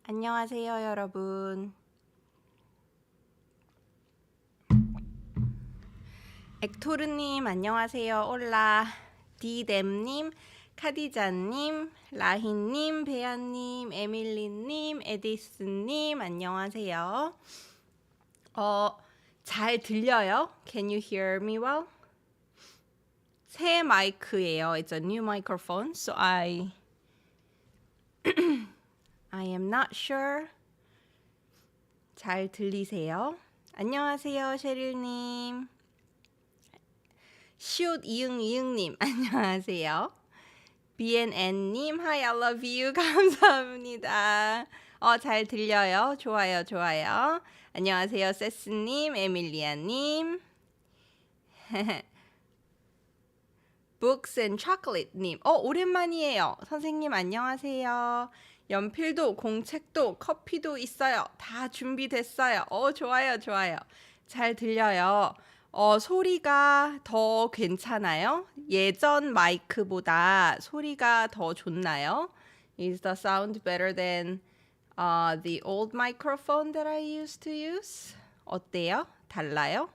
안녕하세요, 여러분. 엑토르님, 안녕하세요. 올라. 디뎀님, 카디자님, 라힌님, 베아님, 에밀리님, 에디스님, 안녕하세요. 잘 들려요? Can you hear me well? 새 마이크예요. It's a new microphone, so I am not sure. 잘 들리세요? 안녕하세요, 셰릴님. 슛 이응이응님, 안녕하세요. BNN님, Hi, I love you. 감사합니다. 잘 들려요? 좋아요, 좋아요. 안녕하세요, 세스님, 에밀리아님. Books and Chocolate님, 오랜만이에요. 선생님, 안녕하세요. 연필도, 공책도, 커피도 있어요. 다 준비됐어요. 좋아요, 좋아요. 잘 들려요. 소리가 더 괜찮아요? 예전 마이크보다 소리가 더 좋나요? Is the sound better than the old microphone that I used to use? 어때요? 달라요?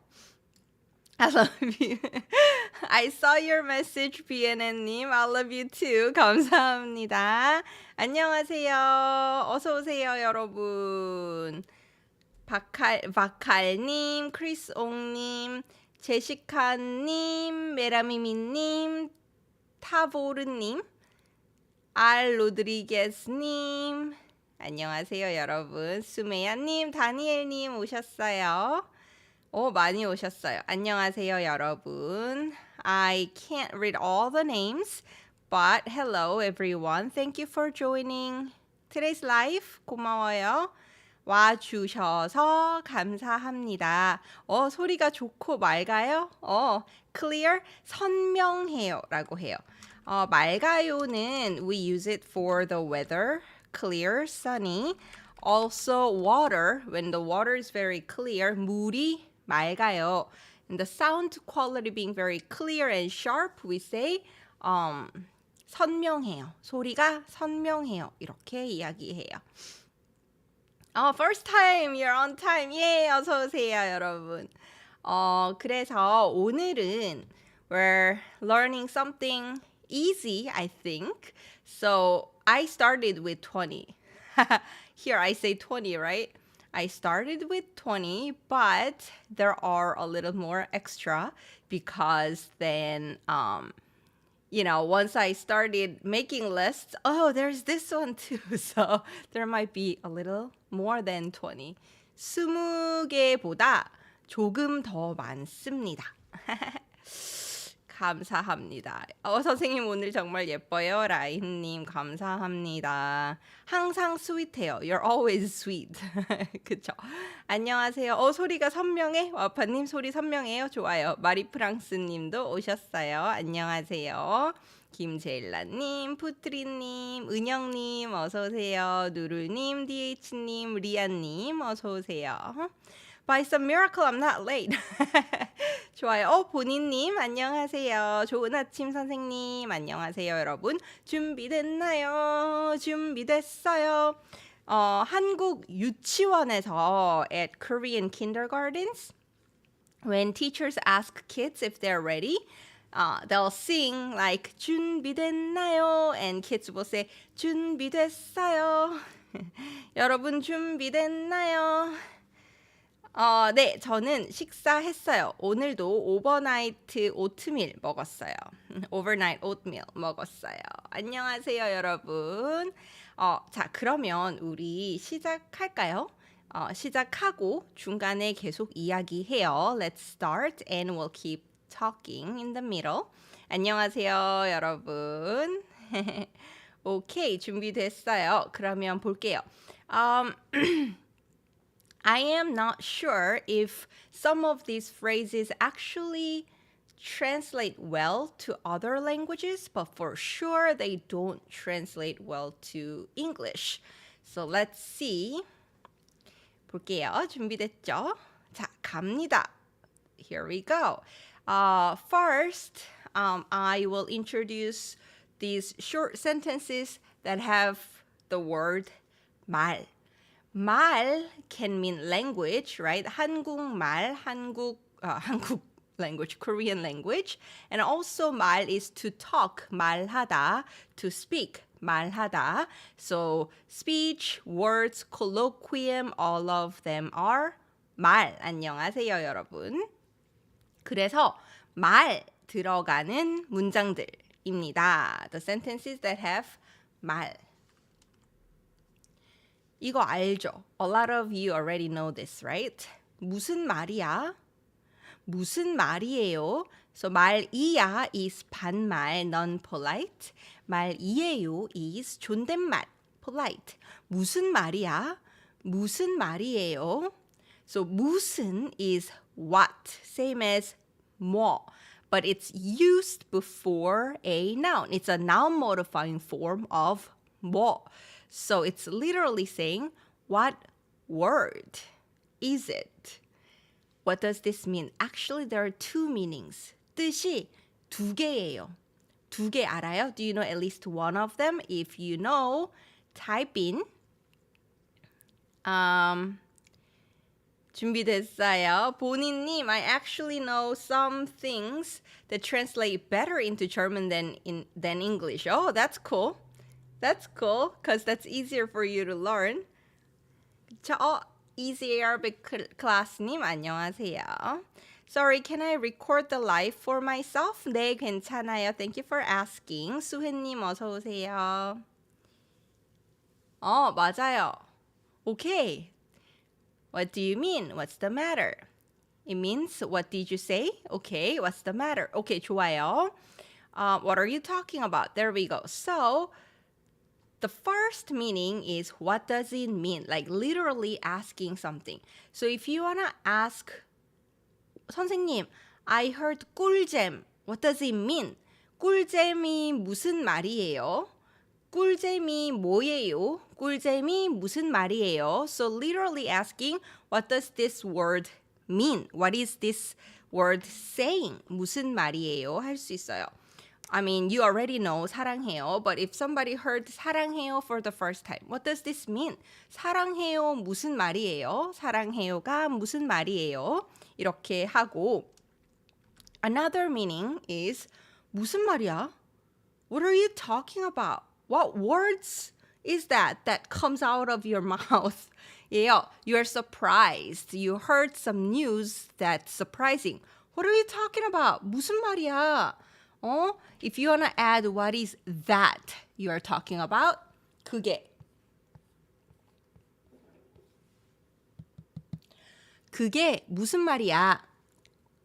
I love you. I saw your message, BNN님. I love you too. 감사합니다. 안녕하세요. 어서 오세요, 여러분. 바칼님, 크리스옹님, 제시카님, 메라미미님, 타보르님, 알로드리게스님, 안녕하세요, 여러분. 수메야님, 다니엘님 오셨어요. 많이 오셨어요. 안녕하세요, 여러분. I can't read all the names, but hello, everyone. Thank you for joining today's live. 고마워요. 와주셔서 감사합니다. 소리가 좋고 맑아요? clear, 선명해요 라고 해요. 맑아요는 we use it for the weather, clear, sunny. Also water, when the water is very clear, 물이 맑아요. And the sound quality being very clear and sharp, we say 선명해요. 소리가 선명해요. 이렇게 이야기해요. First time, you're on time. 예, 어서 오세요, 여러분. 그래서 오늘은 we're learning something easy, I think. So I started with 20. Here I say 20, right? I started with 20, but there are a little more extra because then once I started making lists, there's this one too. So there might be a little more than 20. 20개보다 조금 더 많습니다. 감사합니다. 선생님 오늘 정말 예뻐요. 라인님 감사합니다. 항상 스윗해요. You're always sweet. 그쵸? 안녕하세요. 소리가 선명해? 와파님 소리 선명해요? 좋아요. 마리프랑스님도 오셨어요. 안녕하세요. 김제일라님, 푸트리님, 은영님 어서오세요. 누르님, DH님, 리아님 어서오세요. By some miracle, I'm not late. 좋아요. 본인님, 안녕하세요. 좋은 아침, 선생님. 안녕하세요, 여러분. 준비됐나요? 준비됐어요. 한국 유치원에서 at Korean kindergartens, when teachers ask kids if they're ready, they'll sing like 준비됐나요? And kids will say 준비됐어요. 여러분 준비됐나요? 네, 저는 식사했어요. 오늘도 오버나이트 오트밀 먹었어요. overnight oatmeal 먹었어요. 안녕하세요, 여러분. 자, 그러면 우리 시작할까요? 시작하고 중간에 계속 이야기해요. Let's start and we'll keep talking in the middle. 안녕하세요, 여러분. 오케이, 준비됐어요. 그러면 볼게요. I am not sure if some of these phrases actually translate well to other languages, but for sure they don't translate well to English. So let's see. 볼게요. 준비됐죠? 자, 갑니다. Here we go. First, I will introduce these short sentences that have the word 말. 말 can mean language, right? 한국말, 한국 language, Korean language. And also 말 is to talk, 말하다, to speak, 말하다. So speech, words, colloquium, all of them are 말. 안녕하세요, 여러분. 그래서 말 들어가는 문장들입니다. The sentences that have 말. 이거 알죠? A lot of you already know this, right? 무슨 말이야? 무슨 말이에요? So 말이야 is 반말, non-polite. 말이에요 is 존댓말, polite. 무슨 말이야? 무슨 말이에요? So 무슨 is what, same as 뭐, but it's used before a noun. It's a noun modifying form of 뭐. So it's literally saying, what word is it? What does this mean? Actually, there are two meanings. 뜻이 두 개예요. 두 개 알아요? Do you know at least one of them? If you know, type in. 준비됐어요. 본인님, I actually know some things that translate better into German than English. Oh, that's cool. That's cool, because that's easier for you to learn. 그쵸? Easy Arabic class님, 안녕하세요. Sorry, can I record the live for myself? 네, 괜찮아요. Thank you for asking. 수혜님, 어서 오세요. 맞아요. Okay. What do you mean? What's the matter? It means, what did you say? Okay, what's the matter? Okay, 좋아요. What are you talking about? There we go. So, the first meaning is, what does it mean? Like literally asking something. So if you want to ask, 선생님, I heard 꿀잼. What does it mean? 꿀잼이 무슨 말이에요? 꿀잼이 뭐예요? 꿀잼이 무슨 말이에요? So literally asking, what does this word mean? What is this word saying? 무슨 말이에요? 할 수 있어요. I mean, you already know 사랑해요, but if somebody heard 사랑해요 for the first time, what does this mean? 사랑해요 무슨 말이에요? 사랑해요가 무슨 말이에요? 이렇게 하고, another meaning is 무슨 말이야? What are you talking about? What words is that comes out of your mouth? Yeah, you're surprised. You heard some news that's surprising. What are you talking about? 무슨 말이야? If you want to add what is that you are talking about, 그게 무슨 말이야?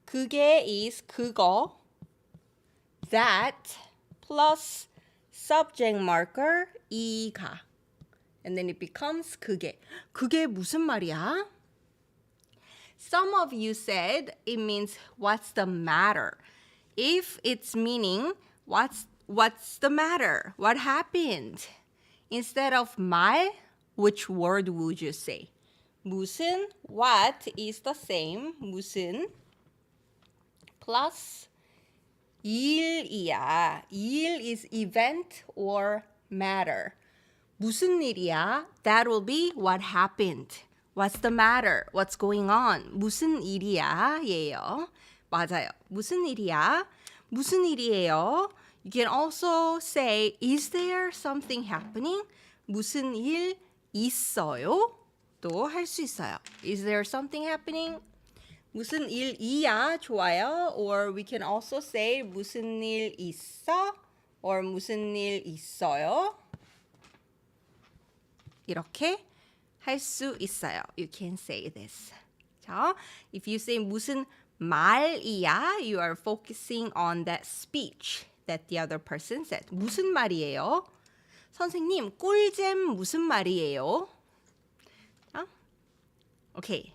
그게 is 그거, that plus subject marker 이가, and then it becomes 그게 무슨 말이야? Some of you said it means what's the matter. If it's meaning, what's the matter? What happened? Instead of 말, which word would you say? 무슨, what is the same, 무슨, plus 일이야. 일 is event or matter. 무슨 일이야? That will be what happened. What's the matter? What's going on? 무슨 일이야? 예요. 맞아요. 무슨 일이야? 무슨 일이에요? You can also say, is there something happening? 무슨 일 있어요? 또 할 수 있어요. Is there something happening? 무슨 일이야? 좋아요. Or we can also say, 무슨 일 있어? Or 무슨 일 있어요? 이렇게 할 수 있어요. You can say this. 자, if you say 무슨 말이야, you are focusing on that speech that the other person said. 무슨 말이에요? 선생님, 꿀잼 무슨 말이에요? Okay.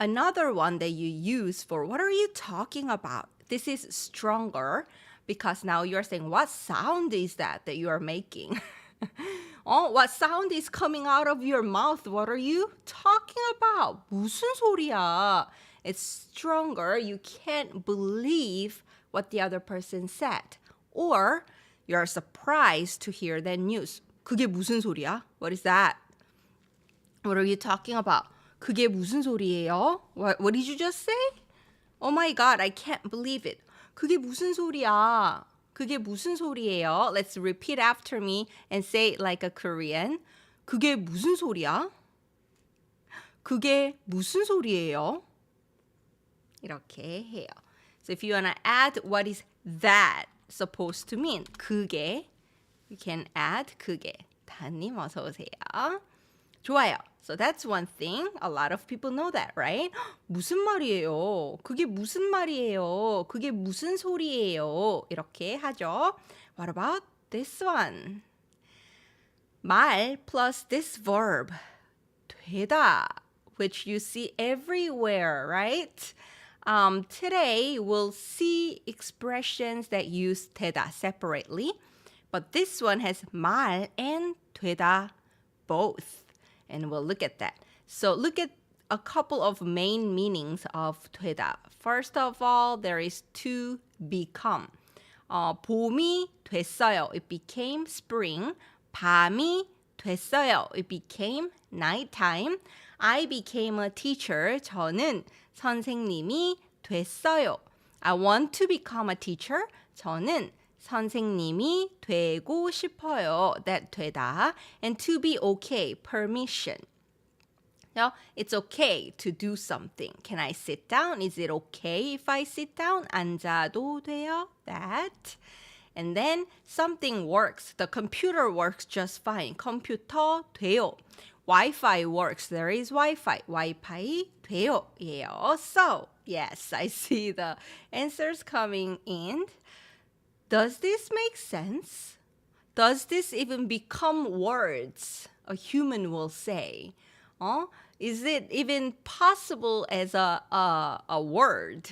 Another one that you use for what are you talking about? This is stronger because now you're saying, what sound is that you are making? What sound is coming out of your mouth? What are you talking about? 무슨 소리야? It's stronger. You can't believe what the other person said. Or you're surprised to hear that news. 그게 무슨 소리야? What is that? What are you talking about? 그게 무슨 소리예요? What did you just say? Oh my god, I can't believe it. 그게 무슨 소리야? 그게 무슨 소리예요? Let's repeat after me and say it like a Korean. 그게 무슨 소리야? 그게 무슨 소리예요? 이렇게 해요. So if you want to add what is that supposed to mean, 그게, you can add 그게. 다님 어서 오세요. 좋아요. So that's one thing. A lot of people know that, right? 무슨 말이에요? 그게 무슨 말이에요? 그게 무슨 소리예요? 이렇게 하죠. What about this one? 말 plus this verb. 되다, which you see everywhere, right? Today, we'll see expressions that use 되다 separately, but this one has 말 and 되다 both, and we'll look at that. So look at a couple of main meanings of 되다. First of all, there is to become. 봄이 됐어요. It became spring. 밤이 됐어요. It became nighttime. I became a teacher. 저는 선생님이 됐어요. I want to become a teacher. 저는 선생님이 되고 싶어요. That 되다. And to be okay, permission. Now, it's okay to do something. Can I sit down? Is it okay if I sit down? 앉아도 돼요? That. And then something works. The computer works just fine. 컴퓨터 돼요. Wi-Fi works. There is Wi-Fi. Wi-Fi 돼요. 예요. So, yes, I see the answers coming in. Does this make sense? Does this even become words a human will say? Is it even possible as a word?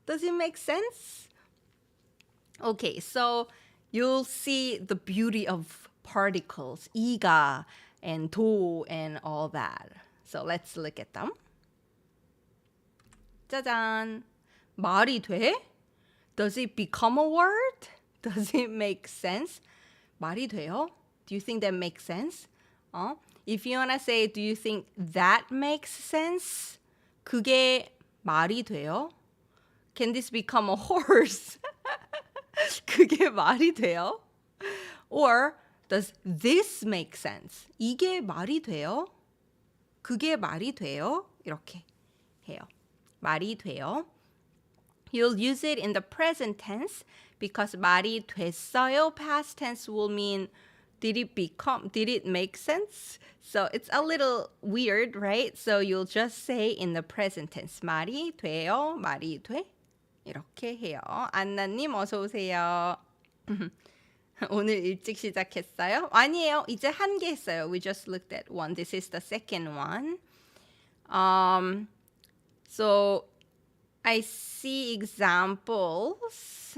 Does it make sense? Okay, so you'll see the beauty of particles, 이가 and 도 and all that. So let's look at them. 짜잔. 말이 돼? Does it become a word? Does it make sense? 말이 돼요? Do you think that makes sense? If you want to say, do you think that makes sense? 그게 말이 돼요? Can this become a horse? 그게 말이 돼요? Or does this make sense? 이게 말이 돼요? 그게 말이 돼요? 이렇게 해요. 말이 돼요. You'll use it in the present tense because 말이 됐어요 past tense will mean did it make sense? So it's a little weird, right? So you'll just say in the present tense 말이 돼요, 말이 돼? 이렇게 해요. 안나님 어서 오세요. 오늘 일찍 시작했어요? 아니에요. 이제 한 개 했어요. We just looked at one. This is the second one. So I see examples.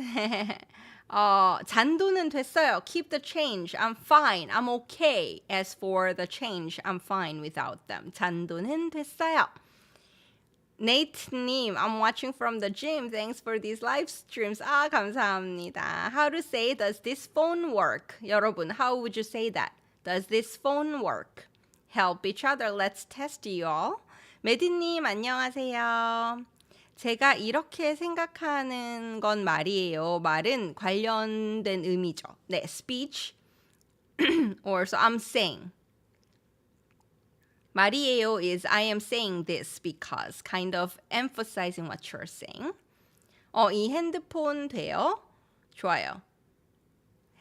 잔돈은 됐어요. Keep the change. I'm fine. I'm okay. As for the change, I'm fine without them. 잔돈은 됐어요. Nate님, I'm watching from the gym. Thanks for these live streams. 감사합니다. How to say, does this phone work? 여러분, how would you say that? Does this phone work? Help each other. Let's test you all. 메디님, 안녕하세요. 제가 이렇게 생각하는 건 말이에요. 말은 관련된 의미죠. 네, speech. Or so I'm saying. 말이에요 is I am saying this because, kind of emphasizing what you're saying. 이 핸드폰 돼요? 좋아요.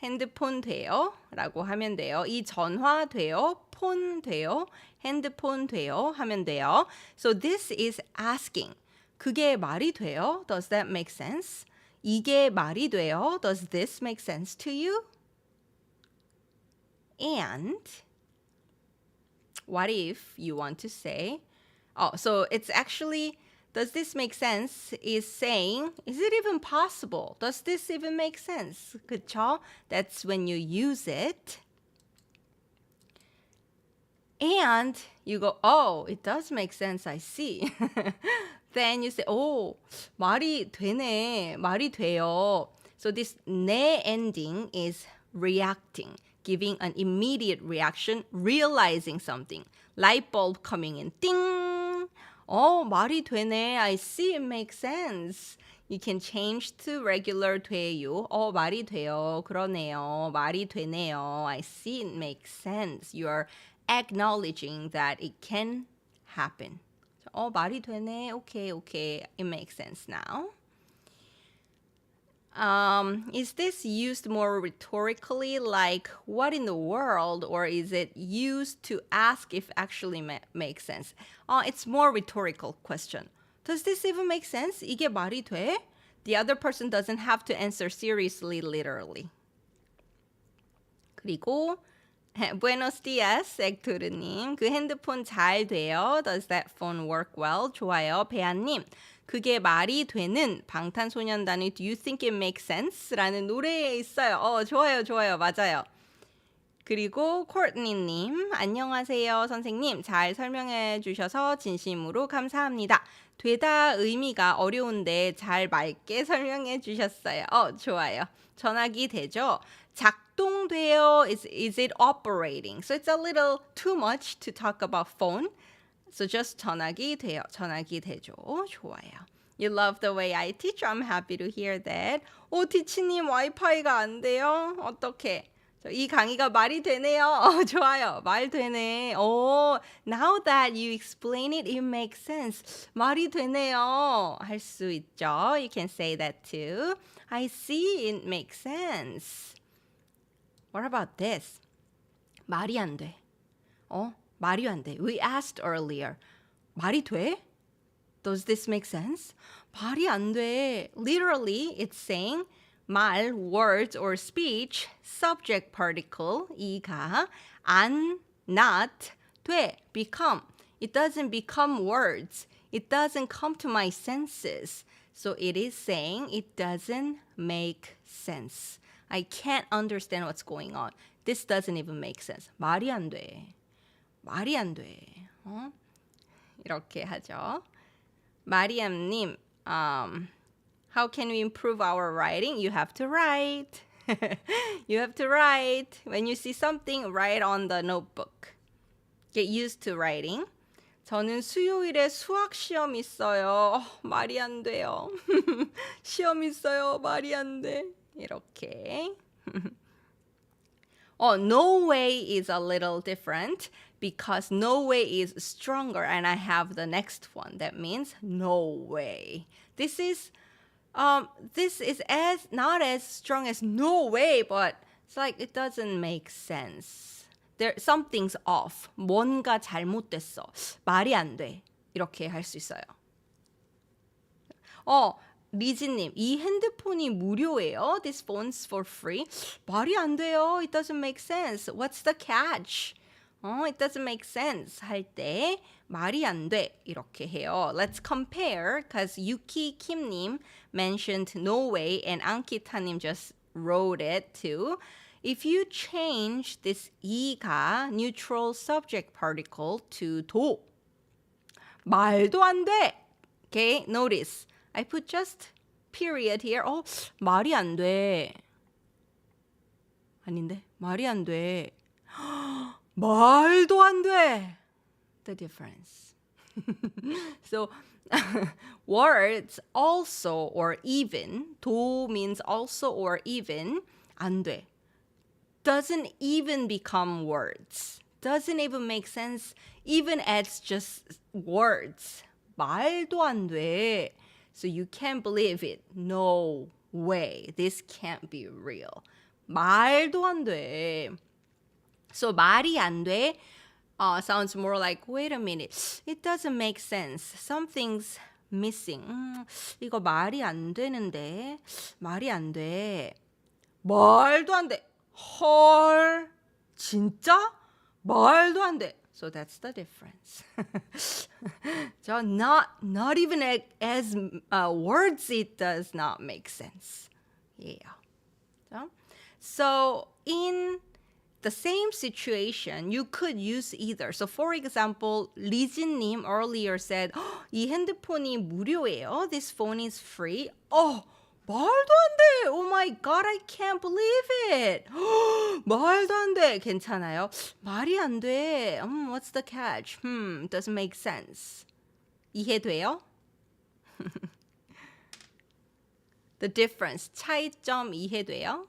핸드폰 돼요? 라고 하면 돼요. 이 전화 돼요? 폰 돼요? 핸드폰 돼요? 하면 돼요. So this is asking. 그게 말이 돼요? Does that make sense? 이게 말이 돼요? Does this make sense to you? And what if you want to say, so it's actually, does this make sense? Is saying, is it even possible? Does this even make sense? 그쵸? That's when you use it. And you go, oh, it does make sense, I see. Then you say, 말이 되네, 말이 돼요. So this 네 ending is reacting. giving an immediate reaction, realizing something. Light bulb coming in, ding! 말이 되네. I see, it makes sense. You can change to regular 돼요. 말이 돼요. 그러네요. 말이 되네요. I see, it makes sense. You are acknowledging that it can happen. 말이 되네. Okay. It makes sense now. Is this used more rhetorically, like what in the world, or is it used to ask if actually makes sense? It's more rhetorical question. Does this even make sense? 이게 말이 돼? The other person doesn't have to answer seriously, literally. 그리고 Buenos dias, 액토르님. 그 핸드폰 잘 돼요. Does that phone work well? 좋아요. 배아님. 그게 말이 되는 방탄소년단의 Do you think it makes sense? 라는 노래에 있어요. 좋아요. 맞아요. 그리고 코트니님. 안녕하세요, 선생님. 잘 설명해 주셔서 진심으로 감사합니다. 되다 의미가 어려운데 잘 맑게 설명해 주셨어요. 좋아요. 전화기 되죠? 작동돼요. Is it operating? So it's a little too much to talk about phone. So just 전화기 돼요. 전화기 되죠. 좋아요. You love the way I teach. I'm happy to hear that. 티치님 와이파이가 안 돼요? 어떡해? 이 강의가 말이 되네요. 좋아요. 말 되네. Now that you explain it, it makes sense. 말이 되네요. 할 수 있죠. You can say that too. I see, it makes sense. What about this? 말이 안 돼. 말이 안 돼. We asked earlier. 말이 돼? Does this make sense? 말이 안 돼. Literally, it's saying 말, words or speech, subject particle, 이가 안, not, 돼, become. It doesn't become words. It doesn't come to my senses. So it is saying it doesn't make sense. I can't understand what's going on. This doesn't even make sense. 말이 안 돼. 말이 안 돼. 이렇게 하죠. 마리암님, how can we improve our writing? You have to write. You have to write. When you see something, write on the notebook. Get used to writing. 저는 수요일에 수학 시험 있어요. 말이 안 돼요. 시험 있어요. 말이 안 돼. 이렇게. No way is a little different because no way is stronger, and I have the next one. That means no way. This is as not as strong as no way, but it's like it doesn't make sense. Something's off. 뭔가 잘못됐어. 말이 안 돼. 이렇게 할 수 있어요. 리지님, 이 핸드폰이 무료예요? This phone's for free? 말이 안 돼요. It doesn't make sense. What's the catch? It doesn't make sense 할 때 말이 안 돼. 이렇게 해요. Let's compare because Yuki Kim님 mentioned no way and Ankita님 just wrote it too. If you change this 이가 neutral subject particle to 도 말도 안 돼. Okay, notice. I put just period here. 말이 안 돼. 아닌데? 말이 안 돼. 말도 안 돼. The difference. So, words also or even. 도 means also or even. 안 돼. Doesn't even become words. Doesn't even make sense. Even as just words. 말도 안 돼. So you can't believe it. No way. This can't be real. 말도 안 돼. So 말이 안 돼 sounds more like, wait a minute. It doesn't make sense. Something's missing. 이거 말이 안 되는데. 말이 안 돼. 말도 안 돼. 헐. 진짜? 말도 안 돼. So that's the difference. So not even as words, it does not make sense. Yeah. So in the same situation, you could use either. So for example, 리진님 earlier said, 이 핸드폰이 무료예요. This phone is free. 말도 안 돼. Oh my god, I can't believe it. 말도 안 돼. 괜찮아요? 말이 안 돼. What's the catch? Doesn't make sense. 이해돼요? The difference. 차이점 이해돼요?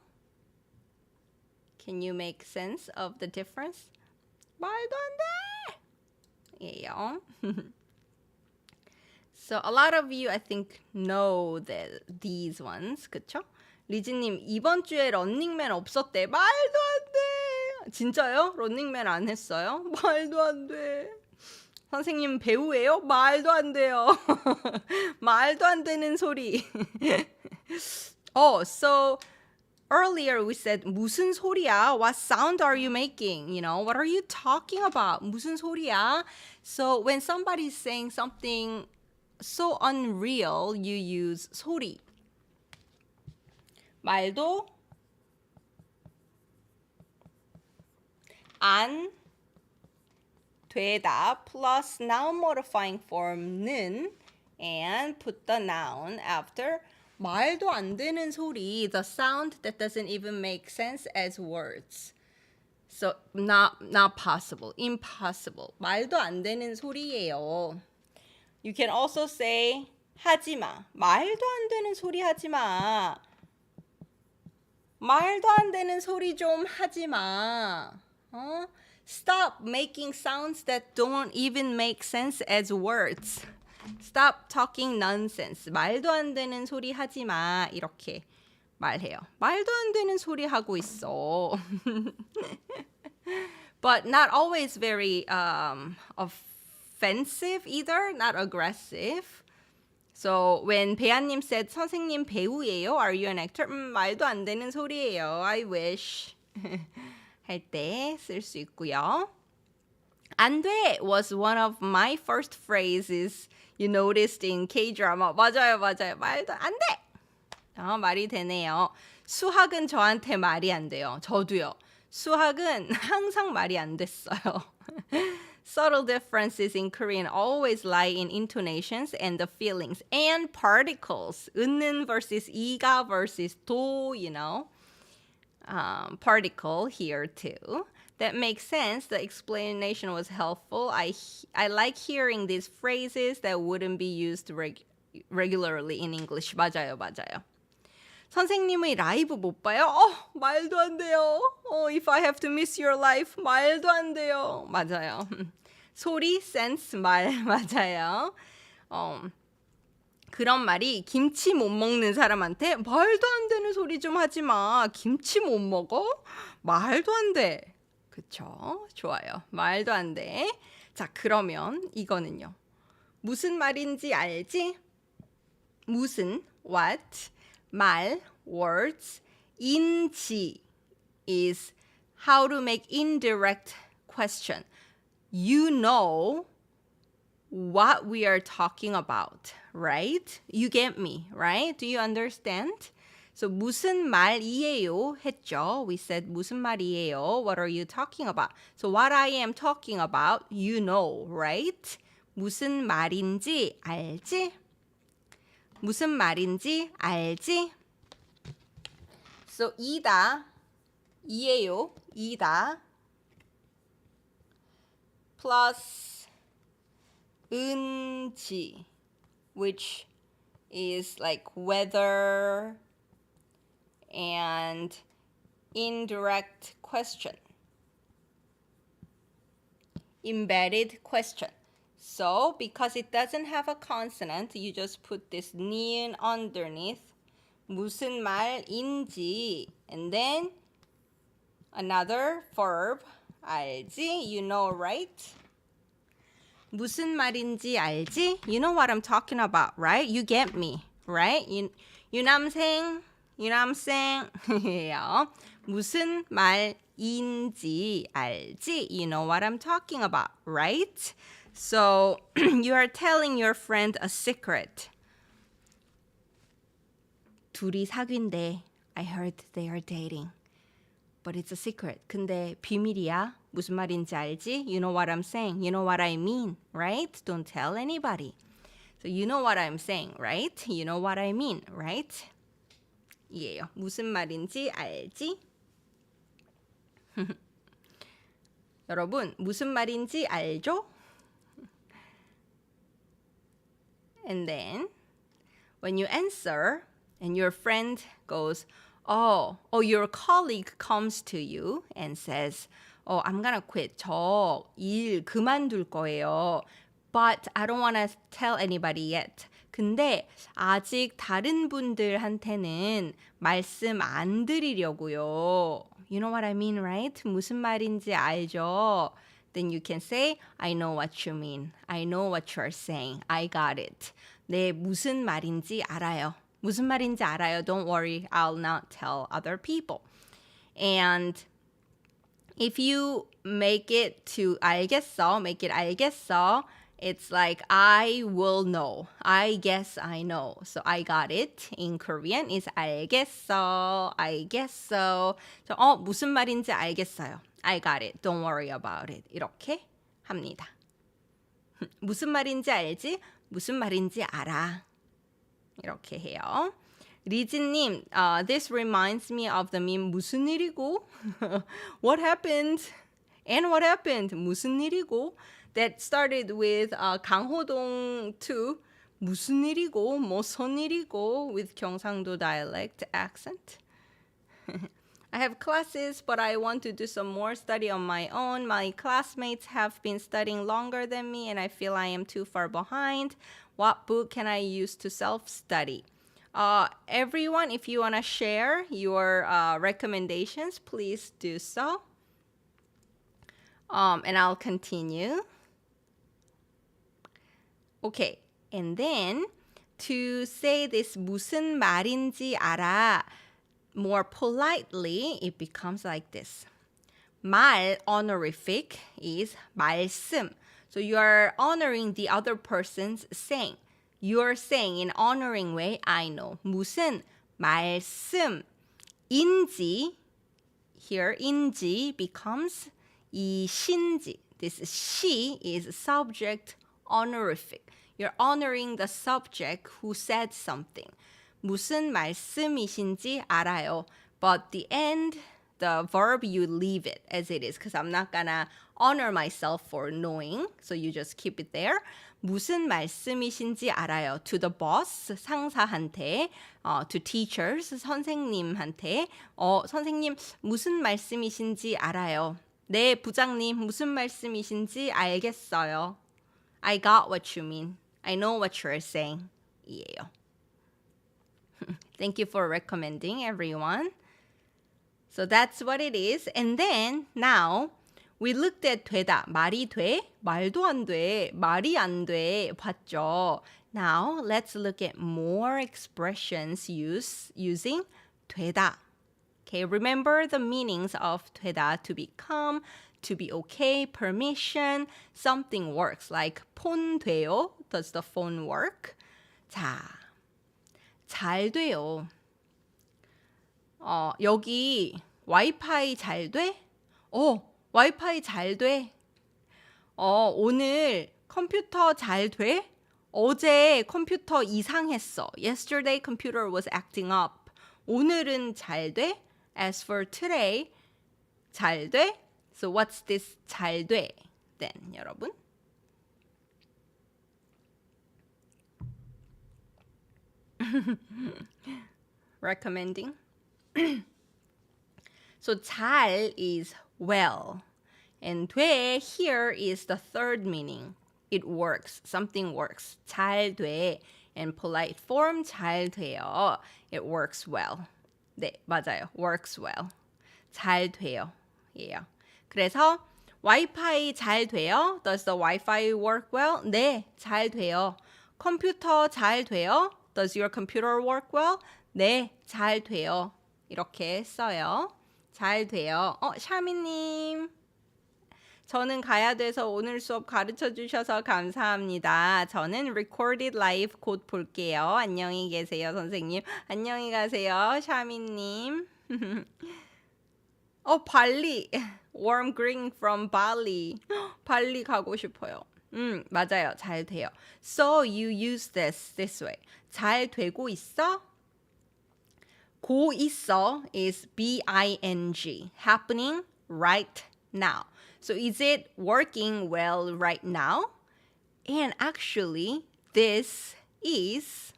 Can you make sense of the difference? 말도 안 돼. 예요. So a lot of you, I think, know these ones, 그쵸? 리즈님, 이번 주에 런닝맨 없었대. 말도 안 돼. 진짜요? 런닝맨 안 했어요? 말도 안 돼. 선생님 배우예요? 말도 안 돼요. 말도 안 되는 소리. So earlier we said 무슨 소리야? What sound are you making? You know, what are you talking about? 무슨 소리야? So when somebody's saying something so unreal, you use 소리. 말도 안 되다 plus noun modifying form는 and put the noun after 말도 안 되는 소리, the sound that doesn't even make sense as words. So not possible, impossible. 말도 안 되는 소리예요. You can also say 하지 마. 말도 안 되는 소리 하지 마. 말도 안 되는 소리 좀 하지 마. Stop making sounds that don't even make sense as words. Stop talking nonsense. 말도 안 되는 소리 하지 마. 이렇게 말해요. 말도 안 되는 소리 하고 있어. But not always very offensive either, not aggressive. So when 배아님 said, 선생님 배우예요? Are you an actor? 말도 안 되는 소리예요. I wish. 할 때 쓸 수 있고요. 안 돼 was one of my first phrases you noticed in K-drama. 맞아요. 말도 안 돼. 말이 되네요. 수학은 저한테 말이 안 돼요. 저도요. 수학은 항상 말이 안 됐어요. Subtle differences in Korean always lie in intonations and the feelings and particles. 은는 versus 이가 versus 도, you know. Particle here too. That makes sense. The explanation was helpful. I like hearing these phrases that wouldn't be used regularly in English. 맞아요. 선생님의 라이브 못 봐요? 말도 안 돼요. If I have to miss your life, 말도 안 돼요. 맞아요. 소리, sense, 말, 맞아요. 그런 말이 김치 못 먹는 사람한테 말도 안 되는 소리 좀 하지 마. 김치 못 먹어? 말도 안 돼. 그쵸? 좋아요. 말도 안 돼. 자, 그러면 이거는요. 무슨 말인지 알지? 무슨, what, 말, words, 인지 is how to make indirect question. You know what we are talking about, right? You get me, right? Do you understand? So 무슨 말이에요 했죠. We said 무슨 말이에요. What are you talking about? So what I am talking about, you know, right? 무슨 말인지 알지? 무슨 말인지 알지? So 이다, 이에요, 이다 plus 은지, which is like whether and indirect question, embedded question. So because it doesn't have a consonant, you just put this ni은 underneath. 무슨 말인지, and then another verb, 알지? You know, right? 무슨 말인지 알지? You know what I'm talking about, right? You get me, right? 유남생, yeah. 무슨 말인지 알지? You know what I'm talking about, right? So you are telling your friend a secret. 둘이 사귄대. I heard they are dating. But it's a secret. 근데 비밀이야. 무슨 말인지 알지? You know what I'm saying. You know what I mean, right? Don't tell anybody. So you know what I'm saying, right? You know what I mean, right? 이에요. 무슨 말인지 알지? 여러분, 무슨 말인지 알죠? And then, when you answer and your friend goes, or your colleague comes to you and says, I'm gonna quit. 저 일 그만둘 거예요. But I don't wanna tell anybody yet. 근데 아직 다른 분들한테는 말씀 안 드리려고요. You know what I mean, right? 무슨 말인지 알죠? Then you can say, I know what you mean. I know what you're saying. I got it. 네, 무슨 말인지 알아요. 무슨 말인지 알아요. Don't worry, I'll not tell other people. And if you make it to 알겠어, make it 알겠어, it's like I will know. I guess I know. So I got it in Korean is 알겠어, 알겠어. So, 무슨 말인지 알겠어요. I got it. Don't worry about it. 이렇게 합니다. 무슨 말인지 알지? 무슨 말인지 알아. 이렇게 해요. 리즈님, this reminds me of the meme 무슨 일이고? What happened? And what happened? 무슨 일이고? That started with 강호동 to 무슨 일이고? 무슨 일이고? With 경상도 dialect accent. I have classes, but I want to do some more study on my own. My classmates have been studying longer than me, and I feel I am too far behind. What book can I use to self-study? Everyone, if you want to share your recommendations, please do so. And I'll continue. Okay, and then to say this 무슨 말인지 알아, more politely, it becomes like this. 말 honorific is 말씀. So you are honoring the other person's saying. You're saying in honoring way, I know. 무슨 말씀 인지, here 인지 becomes 이 신지. This she is subject honorific. You're honoring the subject who said something. 무슨 말씀이신지 알아요. But the end, the verb, you leave it as it is because I'm not gonna honor myself for knowing. So you just keep it there. 무슨 말씀이신지 알아요. To the boss, 상사한테, to teachers, 선생님한테. 선생님, 무슨 말씀이신지 알아요. 네, 부장님, 무슨 말씀이신지 알겠어요. I got what you mean. I know what you're saying. 이에요. Thank you for recommending, everyone. So that's what it is. And then now we looked at 되다. 말이 돼? 말도 안 돼. 말이 안 돼. 봤죠? Now let's look at more expressions using 되다. Okay, remember the meanings of 되다. To become, to be okay, permission, something works. Like 폰 돼요? Does the phone work? 자, 잘 돼요. 여기 와이파이 잘 돼? 와이파이 잘 돼. 오늘 컴퓨터 잘 돼? 어제 컴퓨터 이상했어. Yesterday computer was acting up. 오늘은 잘 돼? As for today, 잘 돼? So what's this 잘 돼? Then, 여러분. Recommending. So 잘 is well. And 돼 here is the third meaning. It works. Something works. 잘 돼. And polite form 잘 돼요. It works well. 네, 맞아요. Works well. 잘 돼요. Yeah. 그래서 와이파이 잘 돼요? Does the Wi-Fi work well? 네, 잘 돼요. 컴퓨터 잘 돼요? Does your computer work well? 네, 잘 돼요. 이렇게 써요. 잘 돼요. 샤미님. 저는 가야 돼서 오늘 수업 가르쳐 주셔서 감사합니다. 저는 recorded live 곧 볼게요. 안녕히 계세요, 선생님. 안녕히 가세요, 샤미님. 발리. Warm greeting from Bali. 발리 가고 싶어요. 맞아요. 잘 돼요. So you use this way. 잘 되고 있어? 고 있어 is B-I-N-G, happening right now. So is it working well right now? And actually, this is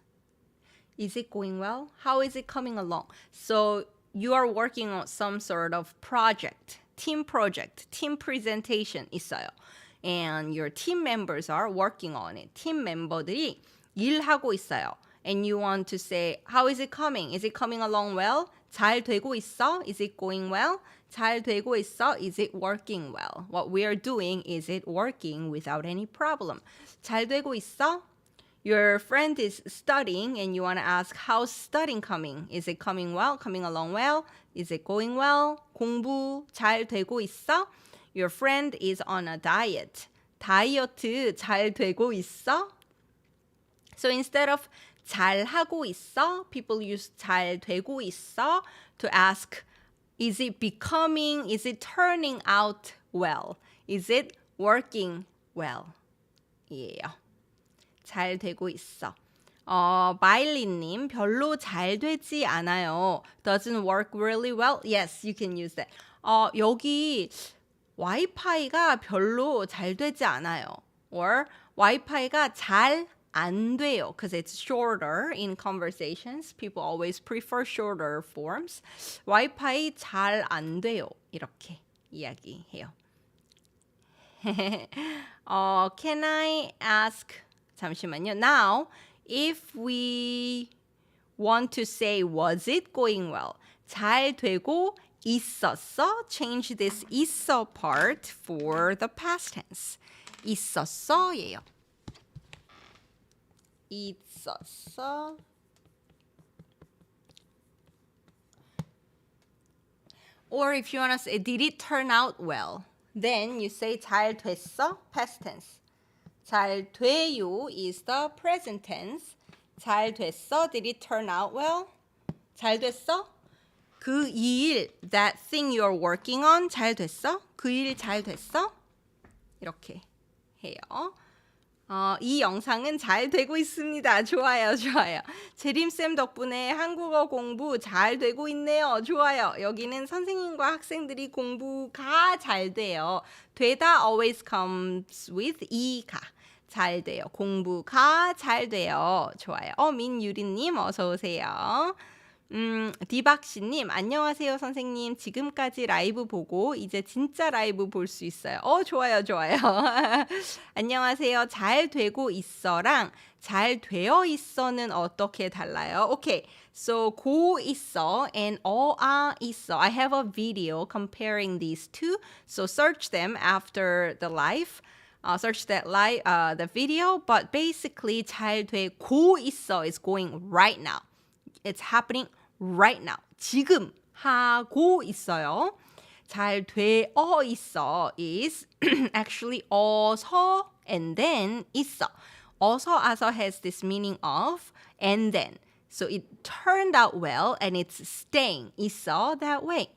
it going well? How is it coming along? So you are working on some sort of project, team presentation 있어요. And your team members are working on it. 팀 멤버들이 일하고 있어요. And you want to say, how is it coming? Is it coming along well? 잘 되고 있어? Is it going well? 잘 되고 있어? Is it working well? What we are doing, is it working without any problem? 잘 되고 있어? Your friend is studying and you want to ask, how's studying coming? Is it coming well? Coming along well? Is it going well? 공부 잘 되고 있어? Your friend is on a diet. 다이어트 잘 되고 있어? So instead of 잘 하고 있어, people use 잘 되고 있어 to ask, is it becoming, is it turning out well? Is it working well? Yeah. 잘 되고 있어. 마일리님, 별로 잘 되지 않아요. Doesn't work really well? Yes, you can use that. 여기 와이파이가 별로 잘 되지 않아요. Or 와이파이가 잘 안 돼요. Because it's shorter in conversations. People always prefer shorter forms. 와이파이 잘 안 돼요. 이렇게 이야기해요. Can I ask... 잠시만요. Now, if we want to say, was it going well? 잘 되고 있었어? Change this 있어 part for the past tense. 있었어예요. 있었어. Or if you want to say, did it turn out well? Then you say 잘 됐어? Past tense. 잘 돼요 is the present tense. 잘 됐어? Did it turn out well? 잘 됐어? 그 일, that thing you're working on, 잘 됐어? 그 일 잘 됐어? 이렇게 해요. 이 영상은 잘 되고 있습니다. 좋아요, 좋아요. 재림쌤 덕분에 한국어 공부 잘 되고 있네요. 좋아요. 여기는 선생님과 학생들이 공부가 잘 돼요. 되다 always comes with 이가. 잘 돼요. 공부가 잘 돼요. 좋아요. 민유리님 어서 오세요. 디박씨님 안녕하세요 선생님. 지금까지 라이브 보고 이제 진짜 라이브 볼 수 있어요. 좋아요 좋아요. 안녕하세요. 잘 되고 있어랑 잘 되어 있어는 어떻게 달라요? Okay, so 고 있어 and 있어. I have a video comparing these two, so search them after the live. Search that the video, but basically 잘 되고 있어 is going right now. It's happening right now. 지금 하고 있어요. 잘 되어 있어 is actually 어서 and then 있어. 어서 아서 has this meaning of and then. So it turned out well and it's staying 있어 that way.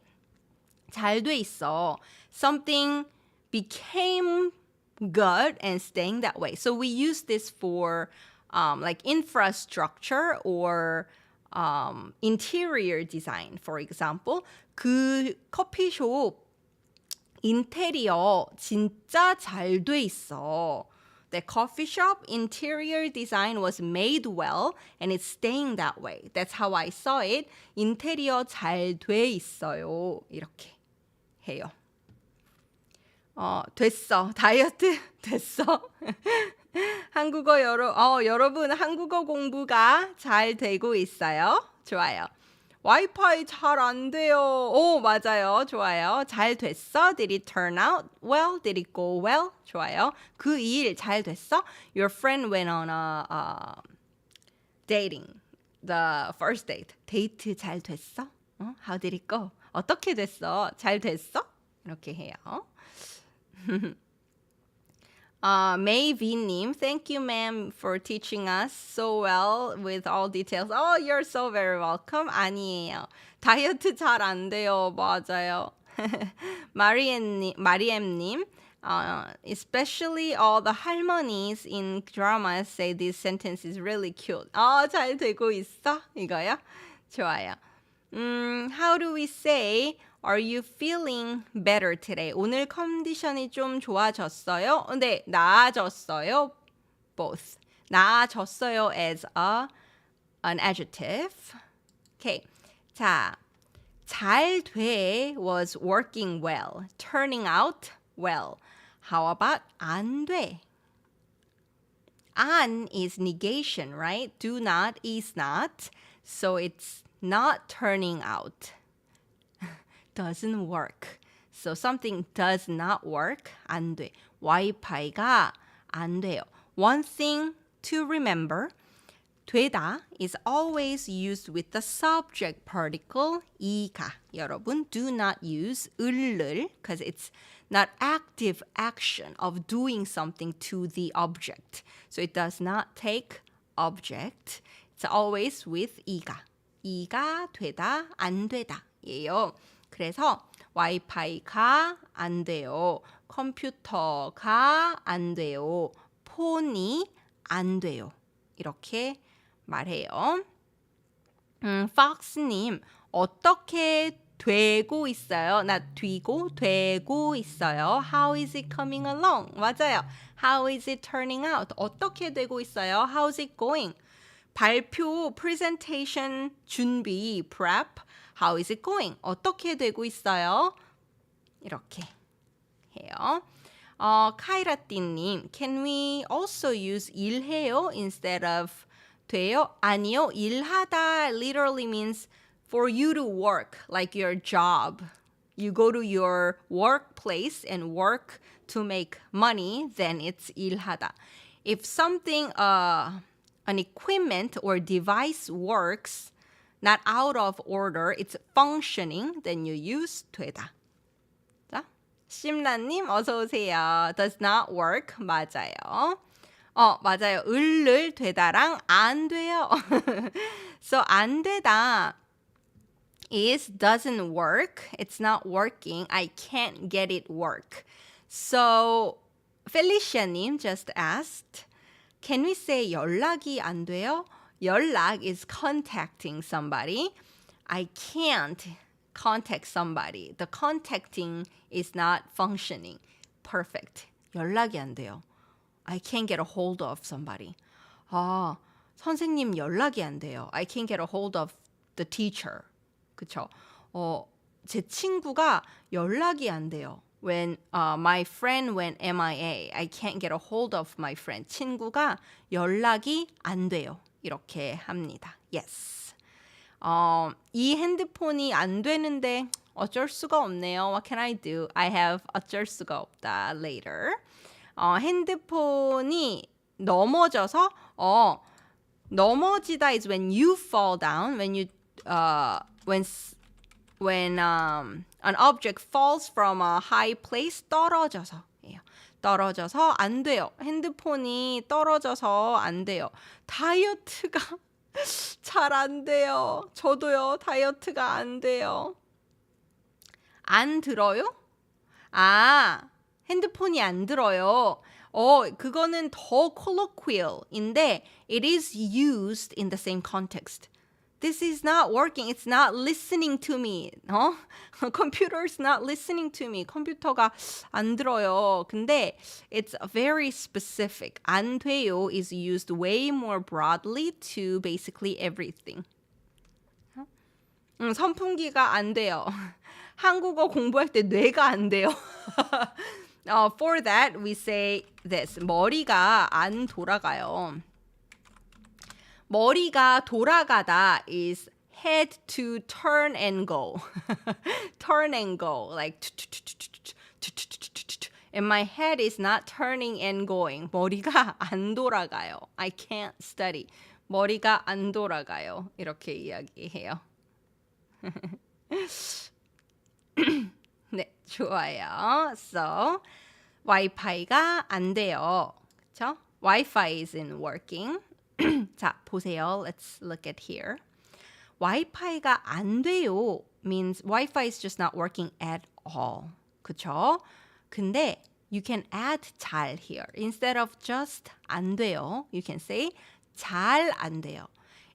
잘 돼 있어. Something became good and staying that way. So we use this for like infrastructure or interior design. For example, 그 커피숍 인테리어 진짜 잘 돼 있어. The coffee shop interior design was made well and it's staying that way. That's how I saw it. 인테리어 잘 돼 있어요. 이렇게 해요. 됐어. 다이어트 됐어. 한국어 여러분 한국어 공부가 잘 되고 있어요. 좋아요. 와이파이 잘 안 돼요. 맞아요. 좋아요. 잘 됐어. Did it turn out well? Did it go well? 좋아요. 그 일 잘 됐어? Your friend went on a dating. The first date. 데이트 잘 됐어? How did it go? 어떻게 됐어? 잘 됐어? 이렇게 해요. May V님, thank you, ma'am, for teaching us so well with all details. You're so very welcome. 아니에요. 다이어트 잘 안 돼요. 맞아요. 마리엠님, especially all the 할머니es in dramas say this sentence is really cute. 잘 되고 있어? 이거요? 좋아요. How do we say, are you feeling better today? 오늘 컨디션이 좀 좋아졌어요? 네, 나아졌어요. Both. 나아졌어요 as an adjective. Okay. 자, 잘 돼 was working well, turning out well. How about 안 돼? 안 is negation, right? Do not is not. So it's not turning out. Doesn't work. So something does not work. 안 돼. 와이파이가 안 돼요. One thing to remember, 되다 is always used with the subject particle 이가. 여러분, do not use 을을 because it's not active action of doing something to the object. So it does not take object. It's always with 이가. 이가 되다, 안 되다 예요. 그래서 와이파이가 안 돼요. 컴퓨터가 안 돼요. 폰이 안 돼요. 이렇게 말해요. Fox님, 어떻게 되고 있어요? 되고 있어요. How is it coming along? 맞아요. How is it turning out? 어떻게 되고 있어요? How's it going? 발표, presentation, 준비, prep. How is it going? 어떻게 되고 있어요? 이렇게 해요. 카이라띠님, can we also use 일해요 instead of 돼요? 아니요, 일하다 literally means for you to work, like your job. You go to your workplace and work to make money, then it's 일하다. If something, an equipment or device works not out of order, it's functioning, then you use 되다. 자, 심란님 어서 오세요. Does not work. 맞아요. 맞아요. 을을 되다랑 안 돼요. So 안 되다 is doesn't work. It's not working. I can't get it work. So Felicia님 just asked, can we say 연락이 안 돼요? 연락 is contacting somebody. I can't contact somebody. The contacting is not functioning. Perfect. 연락이 안 돼요. I can't get a hold of somebody. 선생님 연락이 안 돼요. I can't get a hold of the teacher. 그쵸? 제 친구가 연락이 안 돼요. When my friend went MIA, I can't get a hold of my friend. 친구가 연락이 안 돼요. 이렇게 합니다. Yes. 이 핸드폰이 안 되는데 어쩔 수가 없네요. What can I do? I have 어쩔 수가 없다 later. 핸드폰이 넘어져서 넘어지다 is when you fall down, when you when an object falls from a high place 떨어져서 떨어져서 안 돼요. 핸드폰이 떨어져서 안 돼요. 다이어트가 잘 안 돼요. 저도요. 다이어트가 안 돼요. 안 들어요? 핸드폰이 안 들어요. 그거는 더 colloquial인데 it is used in the same context. This is not working. It's not listening to me. Computer's not listening to me. 컴퓨터가 안 들어요. 근데 it's very specific. 안 돼요 is used way more broadly to basically everything. 선풍기가 안 돼요. 한국어 공부할 때 뇌가 안 돼요. For that, we say this. 머리가 안 돌아가요. 머리가 돌아가다 is head to turn and go. Turn and go. Like and my head is not turning and going. 머리가 안 돌아가요. I can't study. 머리가 안 돌아가요. 이렇게 이야기해요. 네, 좋아요. So, 와이파이가 안 돼요. 그렇죠? Wi-Fi isn't working. 자, 보세요. Let's look at here. 와이파이가 안 돼요 means Wi-Fi is just not working at all. 그쵸? 근데 you can add 잘 here. Instead of just 안 돼요, you can say 잘 안 돼요.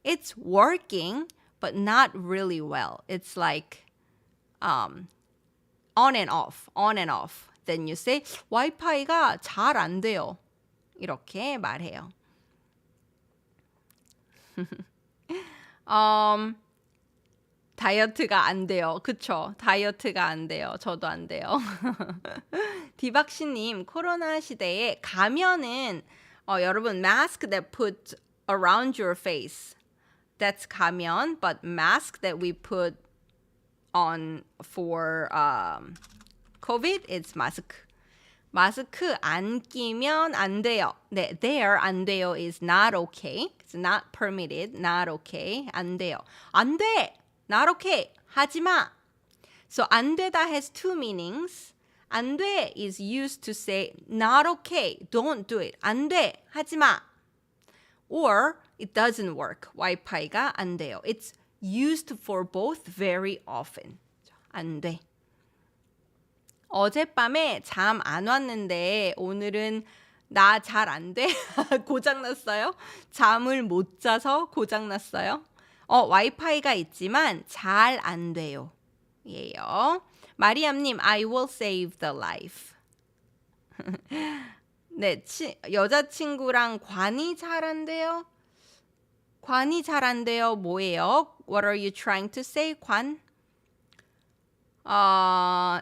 It's working, but not really well. It's like on and off, on and off. Then you say 와이파이가 잘 안 돼요. 이렇게 말해요. 다이어트가 안 돼요. 그쵸? 다이어트가 안 돼요. 저도 안 돼요. 디박시님, 코로나 시대에 가면은 여러분 mask that put around your face. That's 가면, but mask that we put on for COVID, it's 마스크. 마스크 안 끼면 안 돼요. 네, there 안 돼요 is not okay. It's not permitted, not okay. 안 돼요. 안 돼! Not okay. 하지 마. So 안 되다 has two meanings. 안 돼 is used to say not okay. Don't do it. 안 돼. 하지 마. Or it doesn't work. 와이파이가 안 돼요. It's used for both very often. 안 돼. 어젯밤에 잠 안 왔는데 오늘은 나 잘 안 돼? 고장났어요? 잠을 못 자서 고장났어요? 와이파이가 있지만 잘 안 돼요. 예요. 마리암님, I will save the life. 네, 여자친구랑 관이 잘 안 돼요? 관이 잘 안 돼요. 뭐예요? What are you trying to say, 관?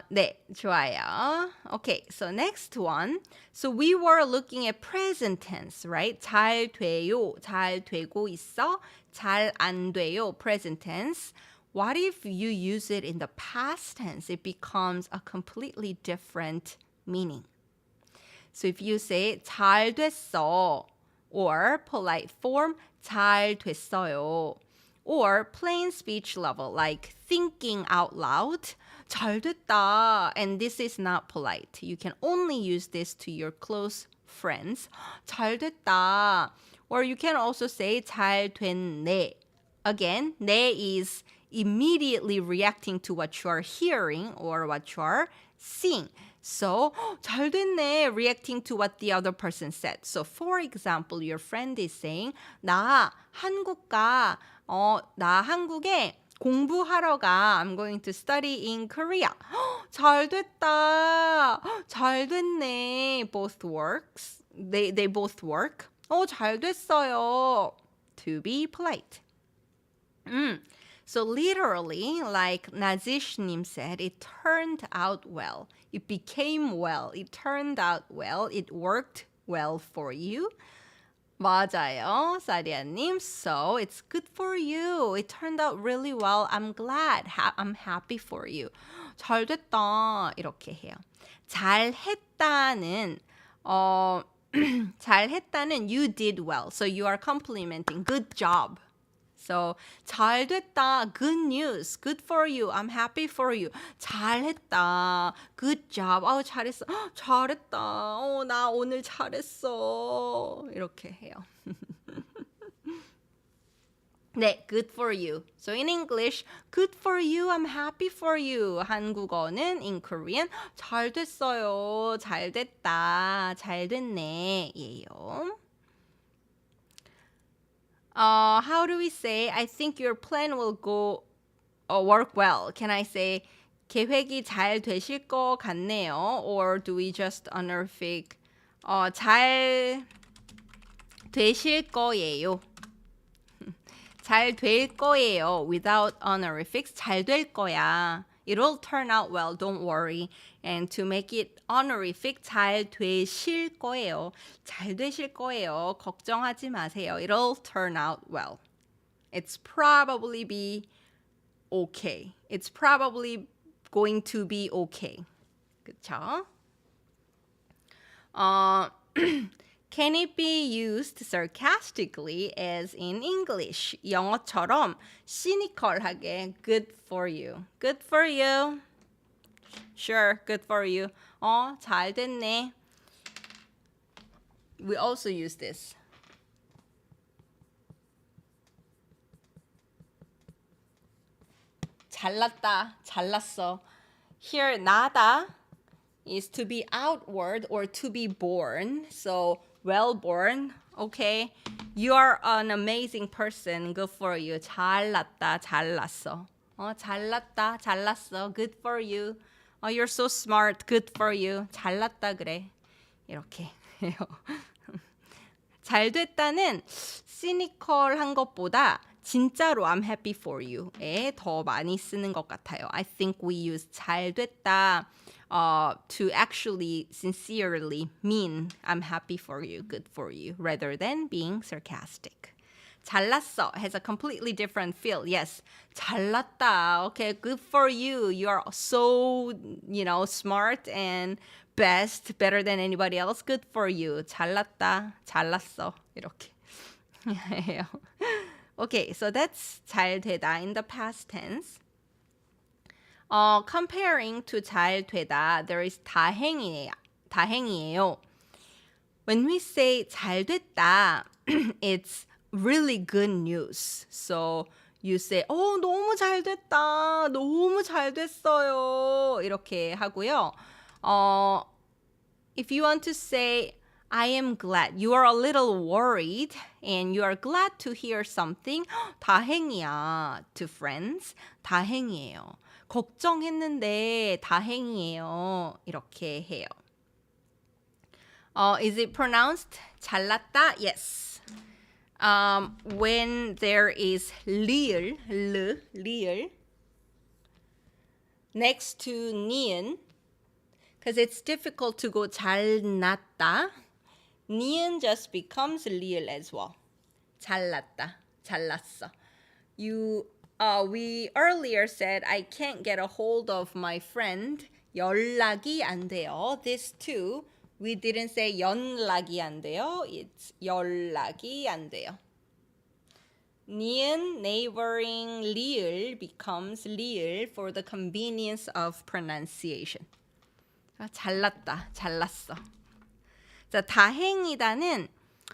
네, 좋아요. Okay, so next one. So we were looking at present tense, right? 잘 돼요, 잘 되고 있어, 잘 안 돼요, present tense. What if you use it in the past tense? It becomes a completely different meaning. So if you say 잘 됐어, or polite form, 잘 됐어요, or plain speech level like thinking out loud, 잘 됐다. And this is not polite. You can only use this to your close friends. 잘 됐다. Or you can also say 잘 됐네. Again, 네 is immediately reacting to what you are hearing or what you are seeing. So, 잘 됐네, reacting to what the other person said. So, for example, your friend is saying, 나 한국 가. 나 한국에 공부하러 가. I'm going to study in Korea. 잘 됐다. 잘 됐네. Both works. They both work. 잘 됐어요. To be polite. So literally, like Nazish님 said, it turned out well. It became well. It turned out well. It worked well for you. 맞아요, 사리아님. So it's good for you. It turned out really well. I'm glad. I'm happy for you. 잘 됐다. 이렇게 해요. 잘했다는 잘했다는 you did well. So you are complimenting. Good job. So 잘 됐다. Good news. Good for you. I'm happy for you. 잘했다. Good job. 잘했어. 잘했다. 나 오늘 잘했어. 이렇게 해요. 네, good for you. So in English, good for you. I'm happy for you. 한국어는 in Korean 잘 됐어요. 잘 됐다. 잘 됐네. 예요. How do we say, I think your plan will go work well? Can I say, 계획이 잘 되실 것 같네요? Or do we just honorific, 잘 되실 거예요? 잘 될 거예요. Without honorifics, 잘 될 거야. It'll turn out well, don't worry. And to make it honorific, 잘 되실 거예요. 잘 되실 거예요. 걱정하지 마세요. It'll turn out well. It's probably be okay. It's probably going to be okay. 그쵸? Can it be used sarcastically as in English? 영어처럼 cynical하게 good for you. Good for you. Sure, good for you. 잘 됐네. We also use this. 잘났다, 잘났어. Here, 나다 is to be outward or to be born. So well born. Okay, you are an amazing person. Good for you. 잘났다, 잘났어. 잘났다, 잘났어. Good for you. You're so smart. Good for you. 잘났다 그래. 이렇게 해요. 잘 됐다는 시니컬한 것보다 진짜로 I'm happy for you에 더 많이 쓰는 것 같아요. I think we use 잘 됐다 to actually sincerely mean I'm happy for you, good for you, rather than being sarcastic. 잘났어 has a completely different feel. Yes, 잘났다. Okay, good for you. You are so, smart and best, better than anybody else. Good for you. 잘났다, 잘났어. 이렇게 해요. Okay, so that's 잘 되다 in the past tense. Comparing to 잘 되다, there is 다행이에요. When we say 잘 됐다, it's really good news. So you say, 너무 잘 됐다. 너무 잘 됐어요. 이렇게 하고요. If you want to say, I am glad. You are a little worried and you are glad to hear something. 다행이야. To friends. 다행이에요. 걱정했는데 다행이에요. 이렇게 해요. Is it pronounced 잘났다? Yes. When there is 리을, 리을 next to 니은, because it's difficult to go 잘났다. 니은 just becomes 리을 as well. 잘났다, 잘났어. We earlier said I can't get a hold of my friend. 연락이 안 돼요. This too, we didn't say 연락이 안 돼요. It's 연락이 안 돼요. 니은 neighboring 리을 becomes 리을 for the convenience of pronunciation. 잘났다, 잘났어. 자, 다행이다는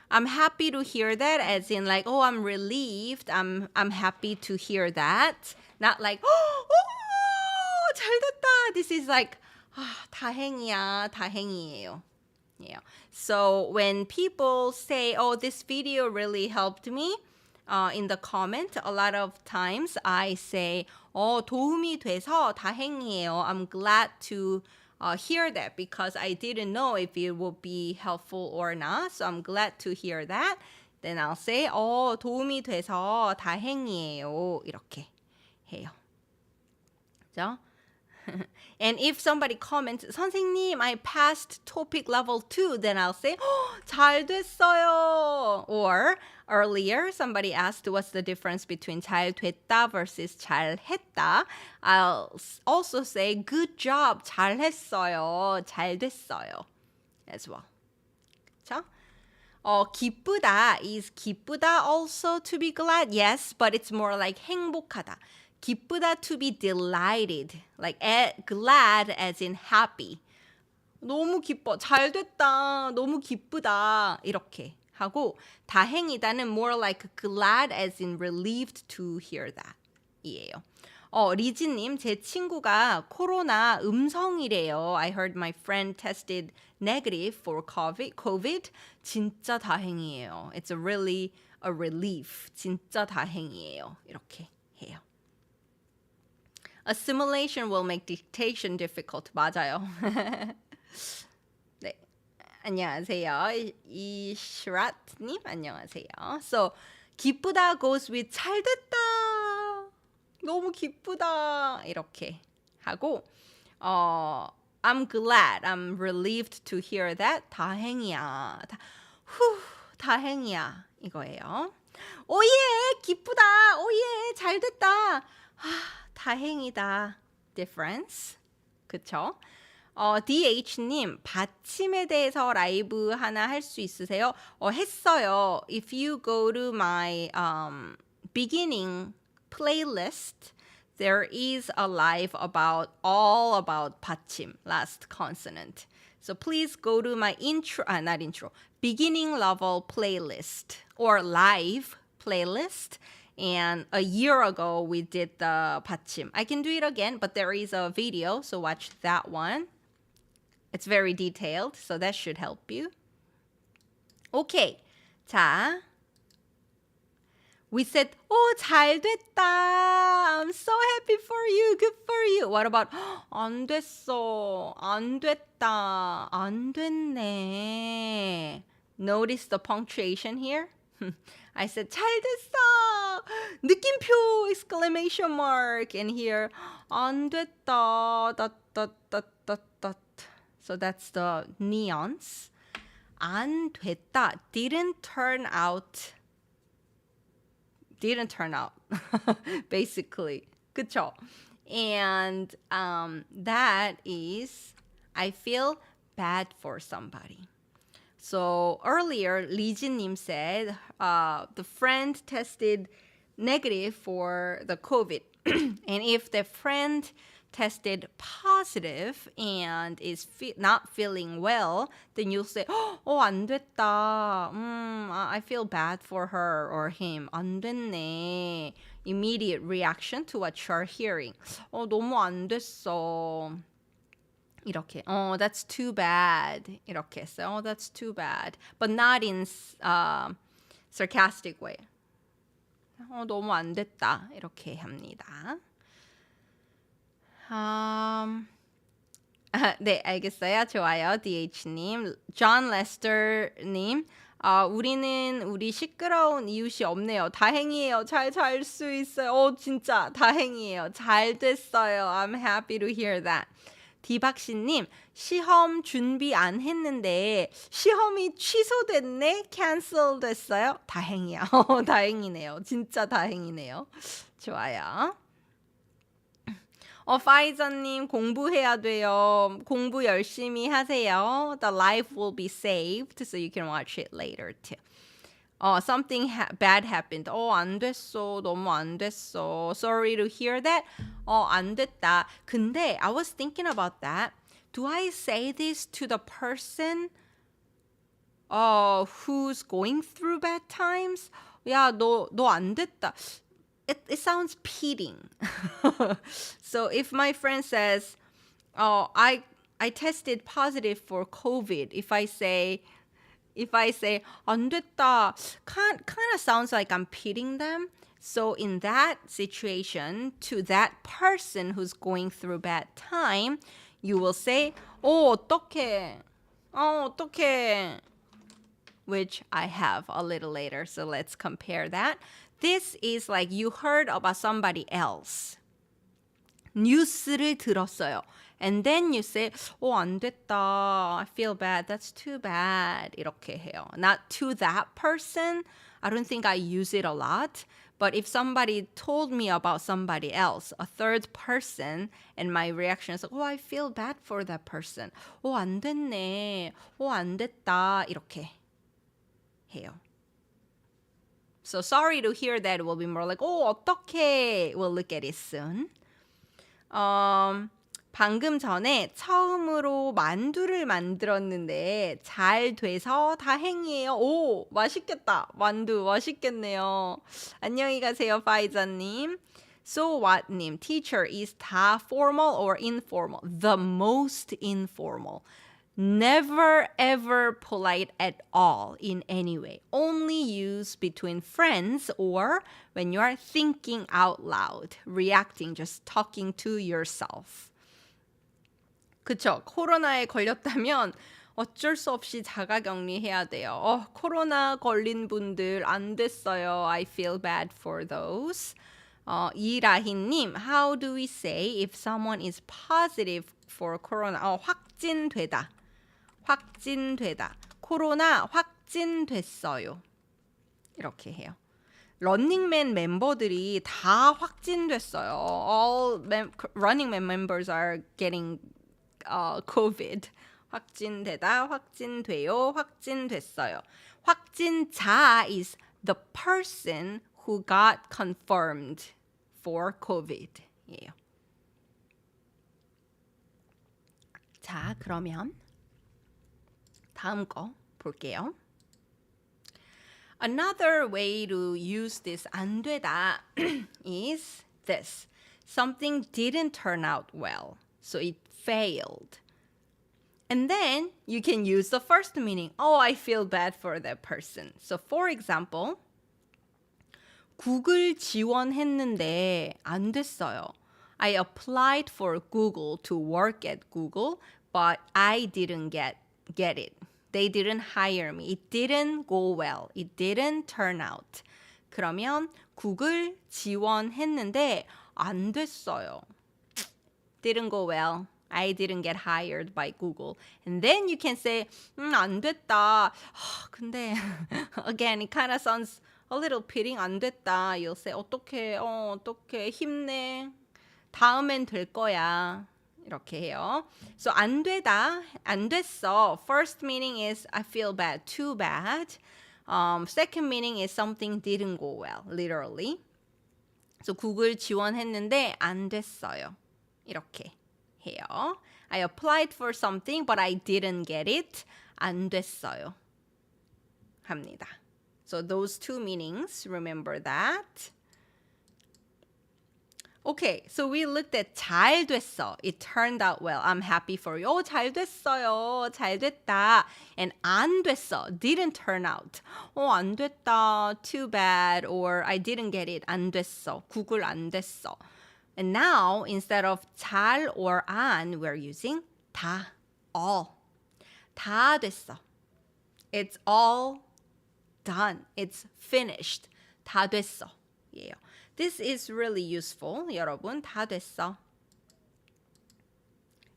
I'm happy to hear that, as in like, I'm relieved. I'm happy to hear that. Not like, 잘됐다. This is like, 다행이야, 다행이에요. Yeah. So when people say, this video really helped me, in the comment, a lot of times I say, 도움이 돼서 다행이에요. I'm glad to hear that because I didn't know if it would be helpful or not. So I'm glad to hear that. Then I'll say, 도움이 돼서 다행이에요. 이렇게 해요. 그죠? And if somebody comments, 선생님, I passed TOEIC level 2, then I'll say, 잘 됐어요. Or earlier, somebody asked what's the difference between 잘 됐다 versus 잘했다. I'll also say, good job, 잘했어요, 잘 됐어요, as well. 그렇죠? 기쁘다 is 기쁘다 also to be glad? Yes, but it's more like 행복하다. 기쁘다 to be delighted, like glad as in happy. 너무 기뻐, 잘 됐다, 너무 기쁘다 이렇게 하고 다행이다는 more like glad as in relieved to hear that 이에요. 리지님, 제 친구가 코로나 음성이래요. I heard my friend tested negative for COVID. 진짜 다행이에요. It's really a relief. 진짜 다행이에요. 이렇게 해요. Assimilation will make dictation difficult. 맞아요. 네, 안녕하세요. 이시라트님 안녕하세요. So 기쁘다 goes with 잘됐다. 너무 기쁘다. 이렇게 하고 I'm glad, I'm relieved to hear that. 다행이야. 다행이야. 이거예요. 오예, 기쁘다. 오예, 잘됐다. 다행이다. difference. 그쵸? DH님, 받침에 대해서 라이브 하나 할 수 있으세요? 했어요. If you go to my beginning playlist, there is a live all about 받침, last consonant. So please go to my beginning level playlist or live playlist. And a year ago, we did the 받침. I can do it again, but there is a video, so watch that one. It's very detailed, so that should help you. Okay. 자, we said, 잘 됐다. I'm so happy for you. Good for you. What about, 안 됐어. 안 됐다. 안 됐네. Notice the punctuation here? I said, 잘 됐어. 느낌표! Exclamation mark. And here, 안 됐다. So that's the nuance. 안 됐다. Didn't turn out. Basically. 그쵸? And that is, I feel bad for somebody. So earlier, 리즈님 said the friend tested negative for the COVID. And if the friend tested positive and is not feeling well, then you'll say, 안 됐다. I feel bad for her or him. 안 됐네. Immediate reaction to what you're hearing. 너무 안 됐어. 이렇게, that's too bad. 이렇게 해서, that's too bad. But not in sarcastic way. 너무 안 됐다. 이렇게 합니다. 네, 알겠어요. 좋아요. DH님. John Lester님. 우리는 우리 시끄러운 이웃이 없네요. 다행이에요. 잘 잘 수 있어요. 진짜 다행이에요. 잘 됐어요. I'm happy to hear that. 디박씨님, 시험 준비 안 했는데 시험이 취소됐네? cancel 됐어요? 다행이야. 다행이네요. 진짜 다행이네요. 좋아요. 파이저님, 공부해야 돼요. 공부 열심히 하세요. The life will be saved, so you can watch it later too. Something bad happened. 안 됐어. 너무 안 됐어. Sorry to hear that. 안 됐다. 근데 I was thinking about that. Do I say this to the person who's going through bad times? 야, 너 안 됐다. It sounds pitying. So if my friend says, I tested positive for COVID, if I say 안 됐다, kind of sounds like I'm pitying them. So in that situation, to that person who's going through bad time, you will say, 어떡해. 어떡해. Which I have a little later. So let's compare that. This is like you heard about somebody else. 뉴스를 들었어요. And then you say, 안 됐다. I feel bad. That's too bad. 이렇게 해요. Not to that person. I don't think I use it a lot. But if somebody told me about somebody else, a third person, and my reaction is like, I feel bad for that person. 안 됐네. 안 됐다. 이렇게 해요. So sorry to hear that. It will be more like, 어떡해. We'll look at it soon. 방금 전에 처음으로 만두를 만들었는데 잘 돼서 다행이에요. 맛있겠다. 만두 맛있겠네요. 안녕히 가세요, 파이자님. So what님, teacher is 다 formal or informal? The most informal. Never ever polite at all in any way. Only use between friends or when you are thinking out loud, reacting, just talking to yourself. 그쵸? 코로나에 걸렸다면 어쩔 수 없이 자가격리해야 돼요. 코로나 걸린 분들 안 됐어요. I feel bad for those. 이라희님, how do we say if someone is positive for corona? 확진되다. 확진되다. 코로나 확진됐어요. 이렇게 해요. 런닝맨 멤버들이 다 확진됐어요. All Running Man members are getting COVID. 확진되다, 확진돼요, 확진됐어요. 확진자 is the person who got confirmed for COVID. 예요. 자, 그러면 다음 거 볼게요. Another way to use this 안 되다 is this. Something didn't turn out well, so it failed. And then you can use the first meaning. Oh, I feel bad for that person. So for example, 구글 지원했는데 안 됐어요. I applied for Google to work at Google, but I didn't get it. They didn't hire me. It didn't go well. It didn't turn out. 그러면 구글 지원했는데 안 됐어요. Didn't go well. I didn't get hired by Google. And then you can say, 안 됐다. 근데, again, it kind of sounds a little pitting. 안 됐다. You'll say, 어떡해, 어떡해, 힘내. 다음엔 될 거야. 이렇게 해요. So, 안 되다, 안 됐어. First meaning is, I feel bad, too bad. Second meaning is something didn't go well, literally. So, 구글 지원했는데 안 됐어요. 이렇게 해요. I applied for something, but I didn't get it. 안 됐어요. 합니다. So those two meanings, remember that. Okay, so we looked at 잘 됐어. It turned out well. I'm happy for you. 잘 됐어요. 잘 됐다. And 안 됐어. Didn't turn out. 안 됐다. Too bad. Or I didn't get it. 안 됐어. 구글 안 됐어. And now, instead of 잘 or 안, we're using 다, all. 다 됐어. It's all done. It's finished. 다 됐어. Yeah. This is really useful, 여러분. 다 됐어.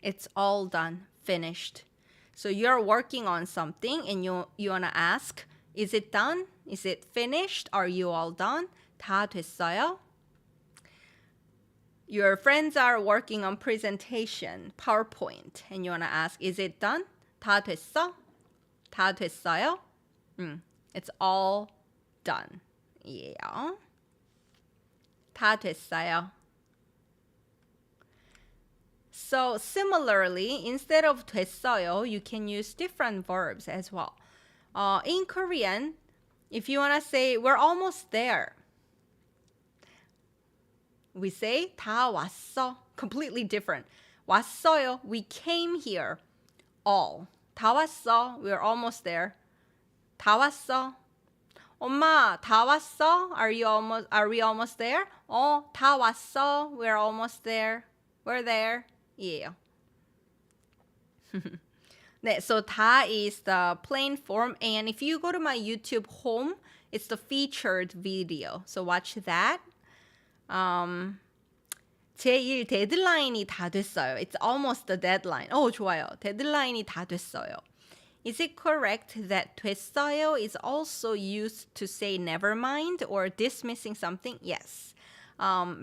It's all done, finished. So you're working on something and you want to ask, is it done? Is it finished? Are you all done? 다 됐어요? Your friends are working on presentation, PowerPoint, and you want to ask, is it done? 다 됐어? 다 됐어요? It's all done. Yeah. 다 됐어요. So similarly, instead of 됐어요, you can use different verbs as well. In Korean, if you want to say, we're almost there, we say 다 왔어. Completely different. 왔어요. We came here. All. 다 왔어. We're almost there. 다 왔어. 엄마, 다 왔어? Are we almost there? 다 왔어. We're almost there. We're there. Yeah. 네, so 다 is the plain form. And if you go to my YouTube home, it's the featured video. So watch that. 제1 데드라인이 다 됐어요. It's almost the deadline. 좋아요. 데드라인이 다 됐어요. Is it correct that 됐어요 is also used to say never mind or dismissing something? Yes.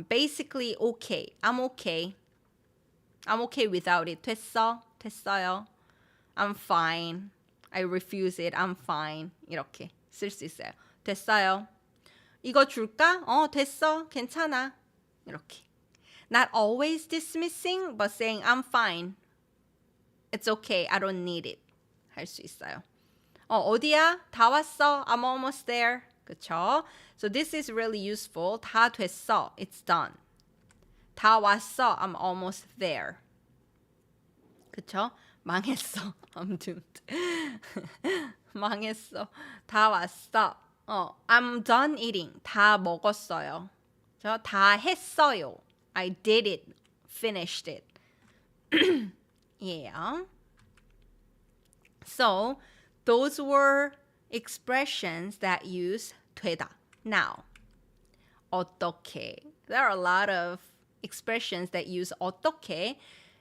Basically, okay. I'm okay. I'm okay without it. 됐어. 됐어요. I'm fine. I refuse it. I'm fine. 이렇게 쓸 수 있어요. 됐어요. 이거 줄까? 됐어. 괜찮아. 이렇게. Not always dismissing, but saying I'm fine. It's okay. I don't need it. 할 수 있어요. 어디야? 다 왔어. I'm almost there. 그쵸? So this is really useful. 다 됐어. It's done. 다 왔어. I'm almost there. 그쵸? 망했어. I'm doomed. 망했어. 다 왔어. I'm done eating. 다 먹었어요. 다 했어요. I did it. Finished it. Yeah. So those were expressions that use 되다. Now, 어떻게. There are a lot of expressions that use 어떻게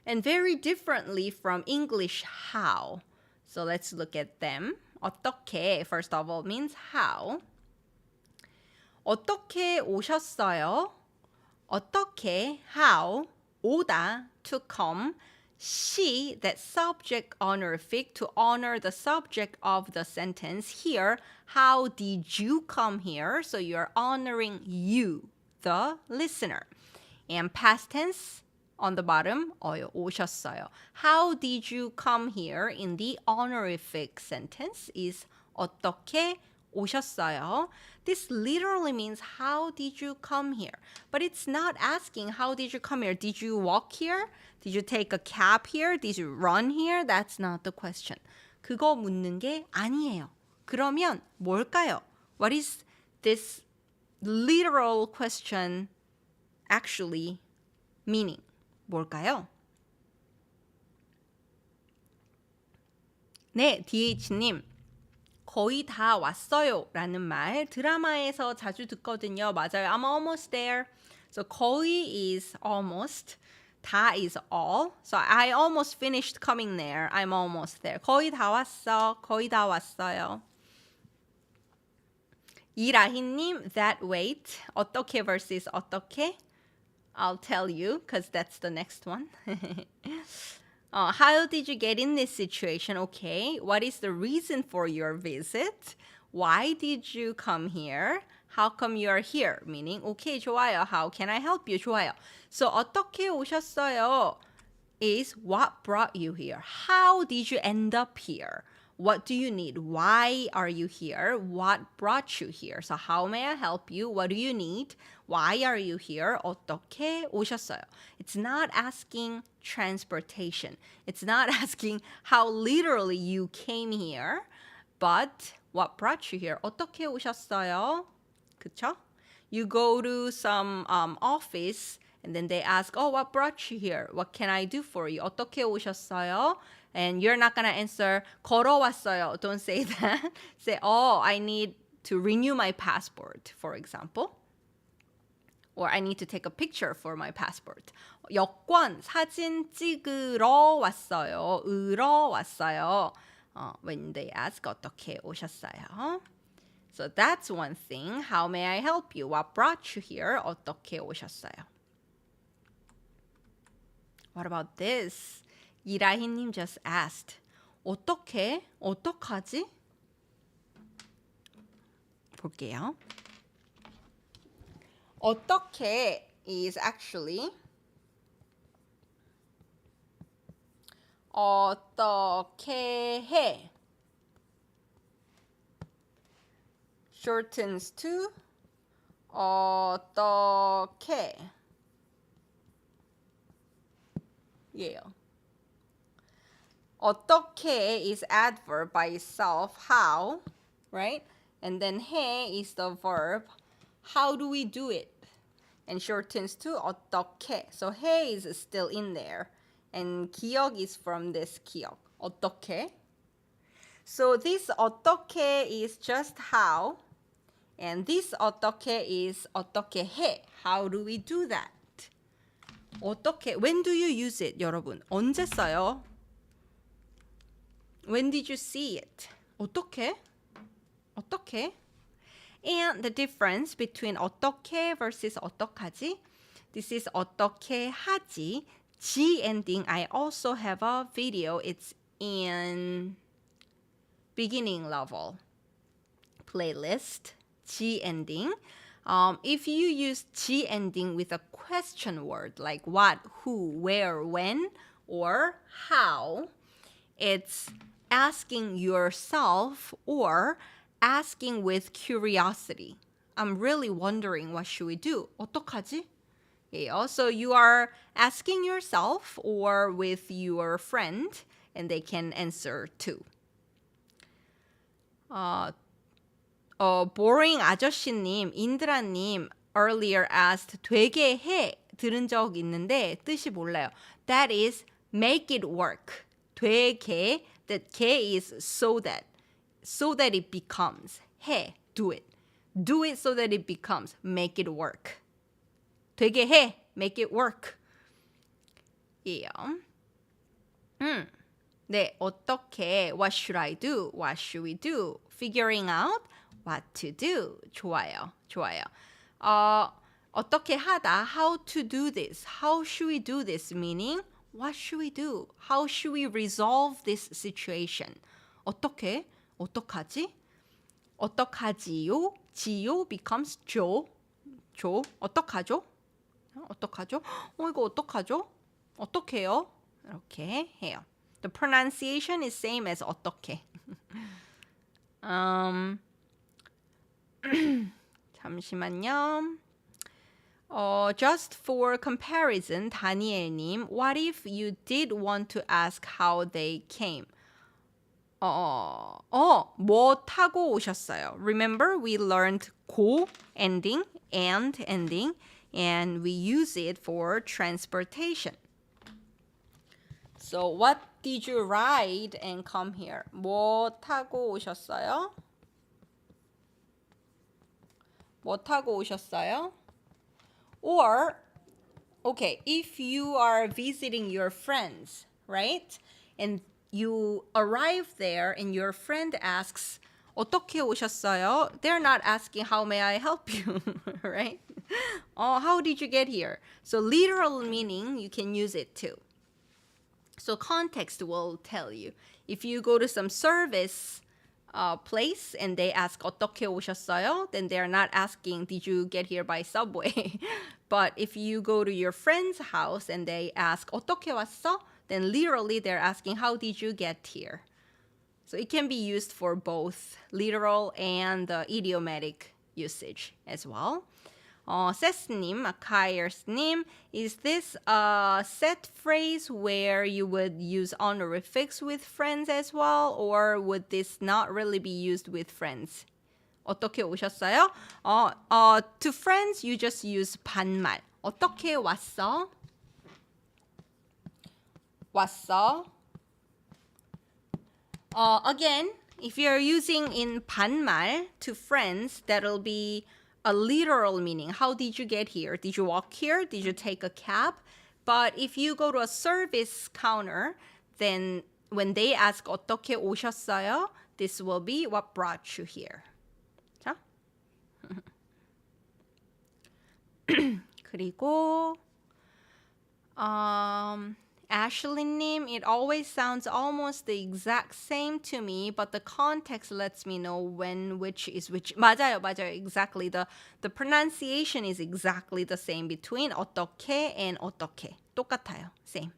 and very differently from English how. So let's look at them. 어떻게, first of all, means how. 어떻게 오셨어요? 어떻게, how, 오다, to come, she, that subject honorific, to honor the subject of the sentence. Here, how did you come here? So you're honoring you, the listener. And past tense, on the bottom, 오셨어요. How did you come here in the honorific sentence is 어떻게 오셨어요? This literally means how did you come here? But it's not asking how did you come here? Did you walk here? Did you take a cab here? Did you run here? That's not the question. 그거 묻는 게 아니에요. 그러면 뭘까요? What is this literal question actually meaning? 뭘까요? 네, DH님. 거의 다 왔어요 라는 말 드라마에서 자주 듣거든요. 맞아요. I'm almost there. So 거의 is almost. 다 is all. So I almost finished coming there. I'm almost there. 거의 다 왔어. 거의 다 왔어요. 이라희님, that wait. 어떻게 versus 어떻게? I'll tell you because that's the next one. How did you get in this situation? Okay. What is the reason for your visit? Why did you come here? How come you are here? Meaning, okay, 좋아요. How can I help you? 좋아요. So, 어떻게 오셨어요? Is what brought you here? How did you end up here? What do you need? Why are you here? What brought you here? So how may I help you? What do you need? Why are you here? 어떻게 오셨어요? It's not asking transportation. It's not asking how literally you came here, but what brought you here? 어떻게 오셨어요? 그쵸? You go to some office and then they ask, oh, what brought you here? What can I do for you? 어떻게 오셨어요? And you're not going to answer, 걸어왔어요. Don't say that. Say, oh, I need to renew my passport, for example. Or I need to take a picture for my passport. 여권, 사진 찍으러 왔어요. 으러 왔어요. When they ask, 어떻게 오셨어요? So that's one thing. How may I help you? What brought you here? 어떻게 오셨어요? What about this? 이라희님 just asked. 어떻게? 어떡하지? 볼게요. 어떻게 is actually 어떻게 해? Shortens to 어떻게. Yeah. 어떻게 is adverb by itself, how, right? And then 해 is the verb. How do we do it? And shortens to 어떻게. So 해 is still in there. And 기억 is from this 기억. 어떻게. So this 어떻게 is just how. And this 어떻게 is 어떻게 해. How do we do that? 어떻게. When do you use it, 여러분? 언제 써요? When did you see it? 어떻게? 어떻게? And the difference between 어떻게 versus 어떡하지? This is 어떻게 하지. G ending, I also have a video. It's in beginning level playlist. G ending. If you use G ending with a question word like what, who, where, when, or how, it's asking yourself or asking with curiosity. I'm really wondering what should we do? 어떡하지? Yeah, so you are asking yourself or with your friend and they can answer too. Boring 아저씨님, 인드라님 earlier asked 되게 해 들은 적 있는데 뜻이 몰라요. That is make it work. 되게, that 게 is so that it becomes. 해, do it. Do it so that it becomes. Make it work. 되게 해, make it work. Yeah. 네, 어떻게, what should I do? What should we do? Figuring out what to do. 좋아요, 좋아요. 어떻게 하다, how to do this. How should we do this? Meaning, what should we do? How should we resolve this situation? 어떻게? 어떡하지? 어떡하지요? 지요 becomes 조. 조. 어떡하죠? 어떡하죠? 이거 어떡하죠? 어떡해요? 이렇게 해요. The pronunciation is same as 어떡해. 잠시만요. Just for comparison, 다니엘님, what if you did want to ask how they came? 뭐 타고 오셨어요? Remember, we learned 고 ending, and ending, and we use it for transportation. So, what did you ride and come here? 뭐 타고 오셨어요? 뭐 타고 오셨어요? Or, okay, if you are visiting your friends, right? And you arrive there and your friend asks, 어떻게 오셨어요? They're not asking, how may I help you, right? How did you get here? So literal meaning, you can use it too. So context will tell you. If you go to some service place and they ask 어떻게 오셨어요? Then they're not asking, did you get here by subway? But if you go to your friend's house and they ask 어떻게 왔어? Then literally they're asking, how did you get here? So it can be used for both literal and idiomatic usage as well. Ses님, Akayers님, is this a set phrase where you would use honorifics with friends as well, or would this not really be used with friends? 어떻게 오셨어요? To friends, you just use 반말. 어떻게 왔어? 왔어? Again, if you're using in 반말 to friends, that'll be a literal meaning. How did you get here? Did you walk here? Did you take a cab? But if you go to a service counter, then when they ask 어떻게 오셨어요? This will be what brought you here. 자. 그리고 Ashley님, it always sounds almost the exact same to me, but the context lets me know when which is which. 맞아요. Exactly. The pronunciation is exactly the same between 어떻게 and 어떻게. 똑같아요. Same.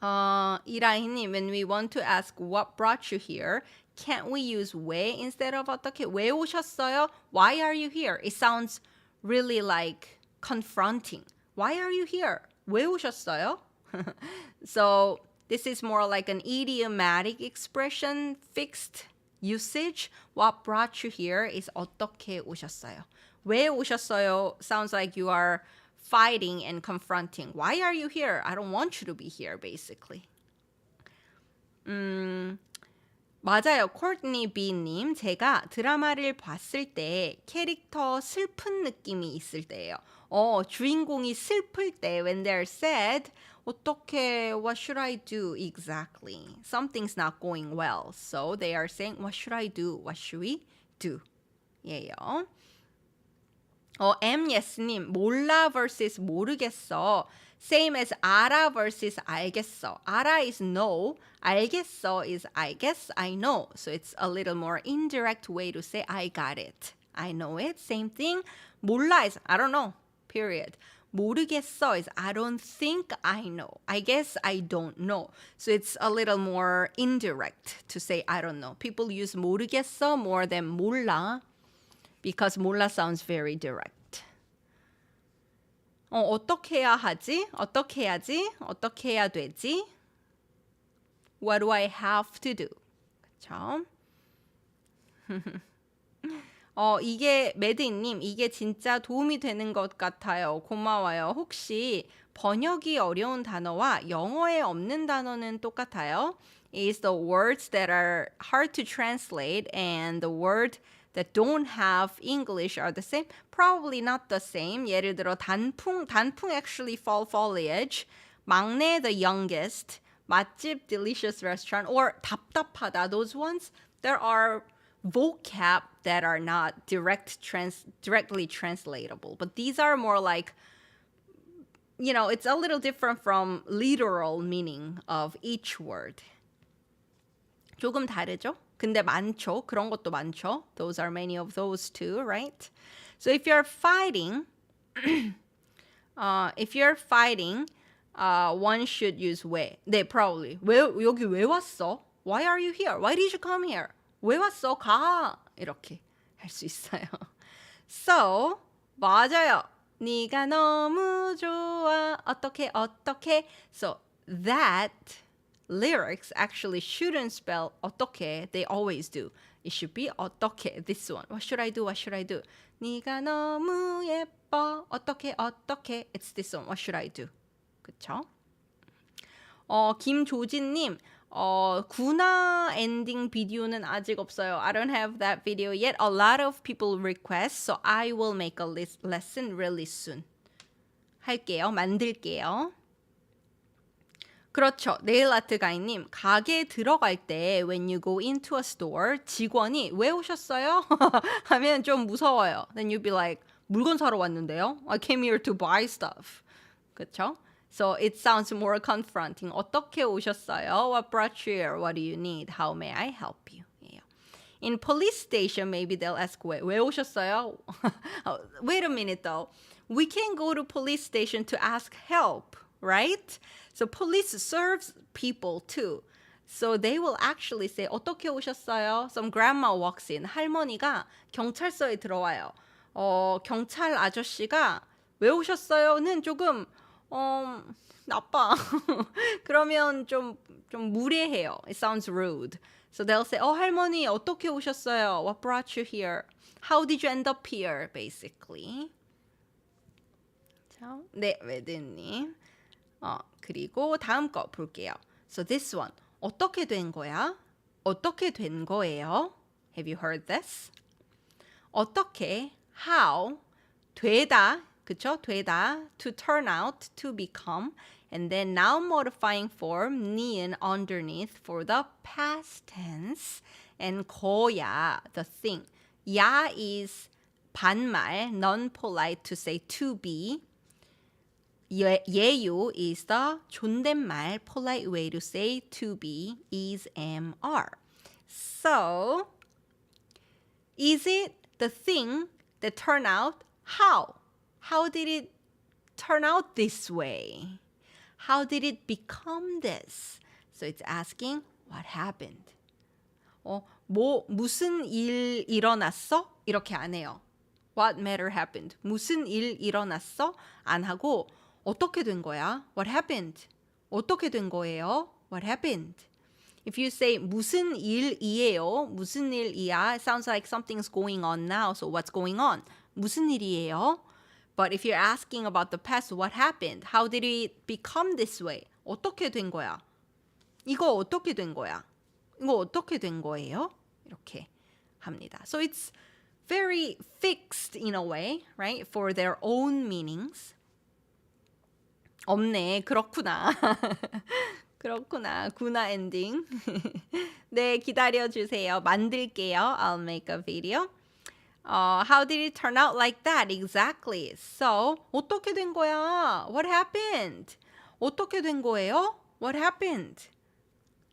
이라희님, when we want to ask what brought you here, can't we use 왜 instead of 어떻게? 왜 오셨어요? Why are you here? It sounds really like confronting. Why are you here? 왜 오셨어요? So this is more like an idiomatic expression, fixed usage. What brought you here is 어떻게 오셨어요? 왜 오셨어요? Sounds like you are fighting and confronting. Why are you here? I don't want you to be here, basically. 맞아요. 코트니 B님, 제가 드라마를 봤을 때 캐릭터 슬픈 느낌이 있을 때예요. 주인공이 슬플 때, when they're sad, 어떻게, what should I do exactly? Something's not going well. So they are saying, what should I do? What should we do? 예요. Yes님, 몰라 versus 모르겠어. Same as 알아 versus 알겠어. 알아 is know. 알겠어 is I guess, I know. So it's a little more indirect way to say I got it. I know it. Same thing. 몰라 is I don't know. Period. 모르겠어 is I don't think I know. I guess I don't know. So it's a little more indirect to say I don't know. People use 모르겠어 more than 몰라 because 몰라 sounds very direct. 어떻게 해야 하지? 어떻게 해야지? 어떻게 해야 되지? What do I have to do? 그쵸? 이게 매드님, 이게 진짜 도움이 되는 것 같아요. 고마워요. 혹시 번역이 어려운 단어와 영어에 없는 단어는 똑같아요? Is the words that are hard to translate and the word that don't have English are the same? Probably not the same. 예를 들어 단풍 actually fall foliage. 막내 the youngest. 맛집 delicious restaurant or 답답하다. Those ones there are vocab that are not directly translatable. But these are more like, you know, it's a little different from literal meaning of each word. 조금 다르죠? 근데 많죠. 그런 것도 많죠. Those are many of those too, right? So if you're fighting, one should use 왜. 네, probably. 여기 왜 왔어? Why are you here? Why did you come here? 왜 왔어? 가. 이렇게. 할 수 있어요. So, 맞아요. 네가 너무 좋아. 어떻게. So, that lyrics actually shouldn't spell 어떻게. They always do. It should be 어떻게. This one. What should I do? 네가 너무 예뻐. 어떻게. It's this one. What should I do? 그쵸? 김조진님, 구나 엔딩 비디오는 아직 없어요. I don't have that video yet. A lot of people request, so I will make a lesson really soon. 만들게요. 그렇죠. 네일 아트 가이님, 가게에 들어갈 때 when you go into a store, 직원이 왜 오셨어요? 하면 좀 무서워요. Then you'd be like, 물건 사러 왔는데요. I came here to buy stuff. 그렇죠? So it sounds more confronting. 어떻게 오셨어요? What brought you here? What do you need? How may I help you? In police station, maybe they'll ask, 왜 오셨어요? Wait a minute though. We can go to police station to ask help, right? So police serves people too. So they will actually say, 어떻게 오셨어요? Some grandma walks in. 할머니가 경찰서에 들어와요. 경찰 아저씨가 왜 오셨어요?는 조금 나빠. 그러면 좀 무례해요. It sounds rude. So they'll say, 할머니 어떻게 오셨어요? What brought you here? How did you end up here? Basically. 자, 네, 레드님. 그리고 다음 거 볼게요. So this one. 어떻게 된 거야? 어떻게 된 거예요? Have you heard this? 어떻게, how, 되다, 그쵸? 되다, to turn out, to become, and then noun modifying form, 니은 underneath for the past tense, and 거야, the thing. 야 is 반말, non-polite to say to be. 예요 is the 존댓말, polite way to say to be, is, am, are. So, is it the thing that turned out? How? How did it turn out this way? How did it become this? So it's asking, what happened? 무슨 일 일어났어? 이렇게 안 해요. What matter happened? 무슨 일 일어났어? 안 하고 어떻게 된 거야? What happened? 어떻게 된 거예요? What happened? If you say 무슨 일이에요? 무슨 일이야? It sounds like something's going on now. So what's going on? 무슨 일이에요? But if you're asking about the past, what happened? How did it become this way? 어떻게 된 거야? 이거 어떻게 된 거야? 이거 어떻게 된 거예요? 이렇게 합니다. So it's very fixed in a way, right? For their own meanings. 없네. 그렇구나. 그렇구나. 구나 엔딩. 네, 기다려주세요. 만들게요. I'll make a video. How did it turn out like that? Exactly. So, 어떻게 된 거야? What happened? 어떻게 된 거예요? What happened?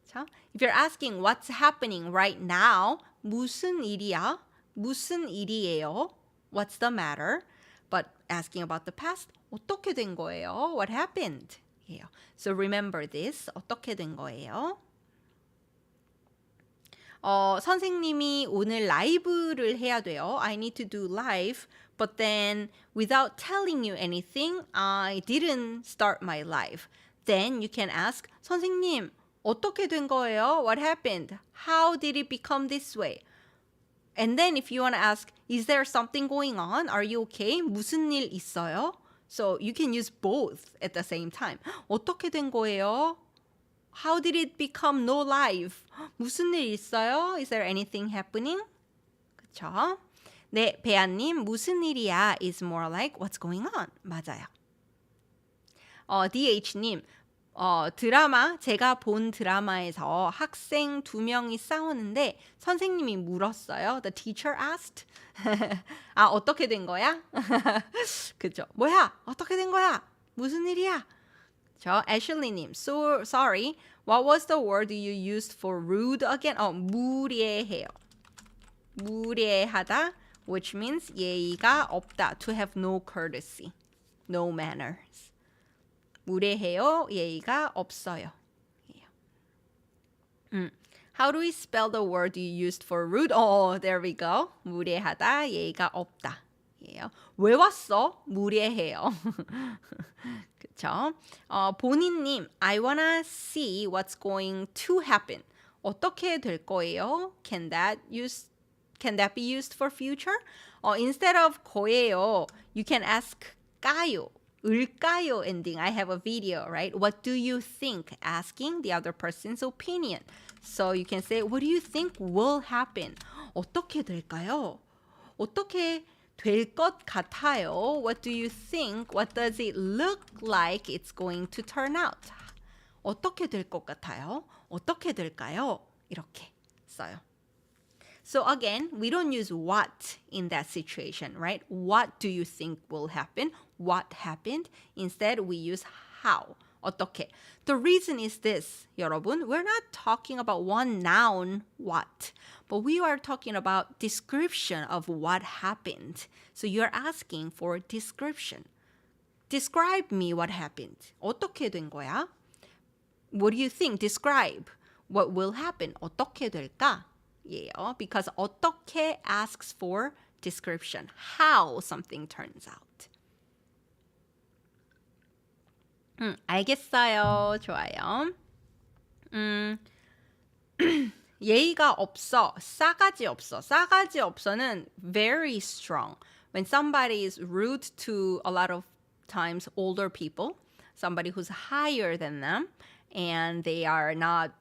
자, if you're asking what's happening right now, 무슨 일이야? 무슨 일이에요? What's the matter? But asking about the past, 어떻게 된 거예요? What happened? 예요. So remember this. 어떻게 된 거예요? 선생님이 오늘 라이브를 해야 돼요. I need to do live, but then without telling you anything, I didn't start my live. Then you can ask, 선생님, 어떻게 된 거예요? What happened? How did it become this way? And then if you want to ask, is there something going on? Are you okay? 무슨 일 있어요? So you can use both at the same time. 어떻게 된 거예요? How did it become no life? 무슨 일 있어요? Is there anything happening? 그쵸? 네, 배아님, 무슨 일이야? is more like what's going on. 맞아요. DH님, 드라마, 제가 본 드라마에서 학생 2명이 싸우는데 선생님이 물었어요. The teacher asked. 어떻게 된 거야? 그죠? 뭐야? 어떻게 된 거야? 무슨 일이야? 저 애슐리님, so sorry. What was the word you used for rude again? 무례해요. 무례하다, which means 예의가 없다. To have no courtesy, no manners. 무례해요. 예의가 없어요. How do we spell the word you used for rude? Oh, there we go. 무례하다, 예의가 없다. 예요. 왜 왔어? 무례해요. 그쵸? 본인님, I wanna see what's going to happen. 어떻게 될 거예요? Can that be used for future? Instead of 거예요, you can ask 까요. 을까요 ending. I have a video, right? What do you think? Asking the other person's opinion. So you can say, what do you think will happen? 어떻게 될까요? 어떻게 될 것 같아요? What do you think? What does it look like it's going to turn out? 어떻게 될 것 같아요? 어떻게 될까요? 이렇게 써요. So again, we don't use what in that situation, right? What do you think will happen? What happened? Instead, we use how. 어떻게. The reason is this, 여러분. We're not talking about one noun, what, but we are talking about description of what happened. So you're asking for description. Describe me what happened. 어떻게 된 거야? What do you think? Describe what will happen. 어떻게 될까? 예요. Because 어떻게 asks for description. How something turns out. 알겠어요. 좋아요. 예의가 없어. 싸가지 없어. 싸가지 없어는 very strong. When somebody is rude to a lot of times older people, somebody who's higher than them, and they are not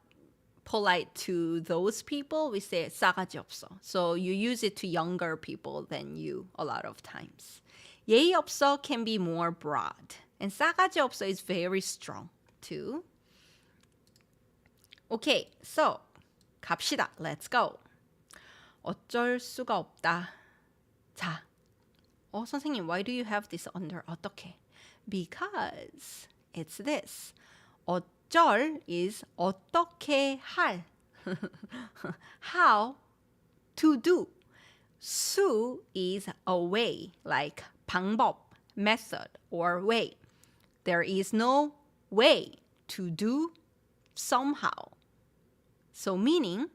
polite to those people, we say 싸가지 없어. So you use it to younger people than you a lot of times. 예의 없어 can be more broad. And 싸가지 없어 is very strong too. Okay, so 갑시다. Let's go. 어쩔 수가 없다. 자, 선생님, why do you have this under 어떻게? Because it's this. 어쩔 is 어떻게 할. How to do. 수 is a way, like 방법, method, or way. There is no way to do somehow. So meaning,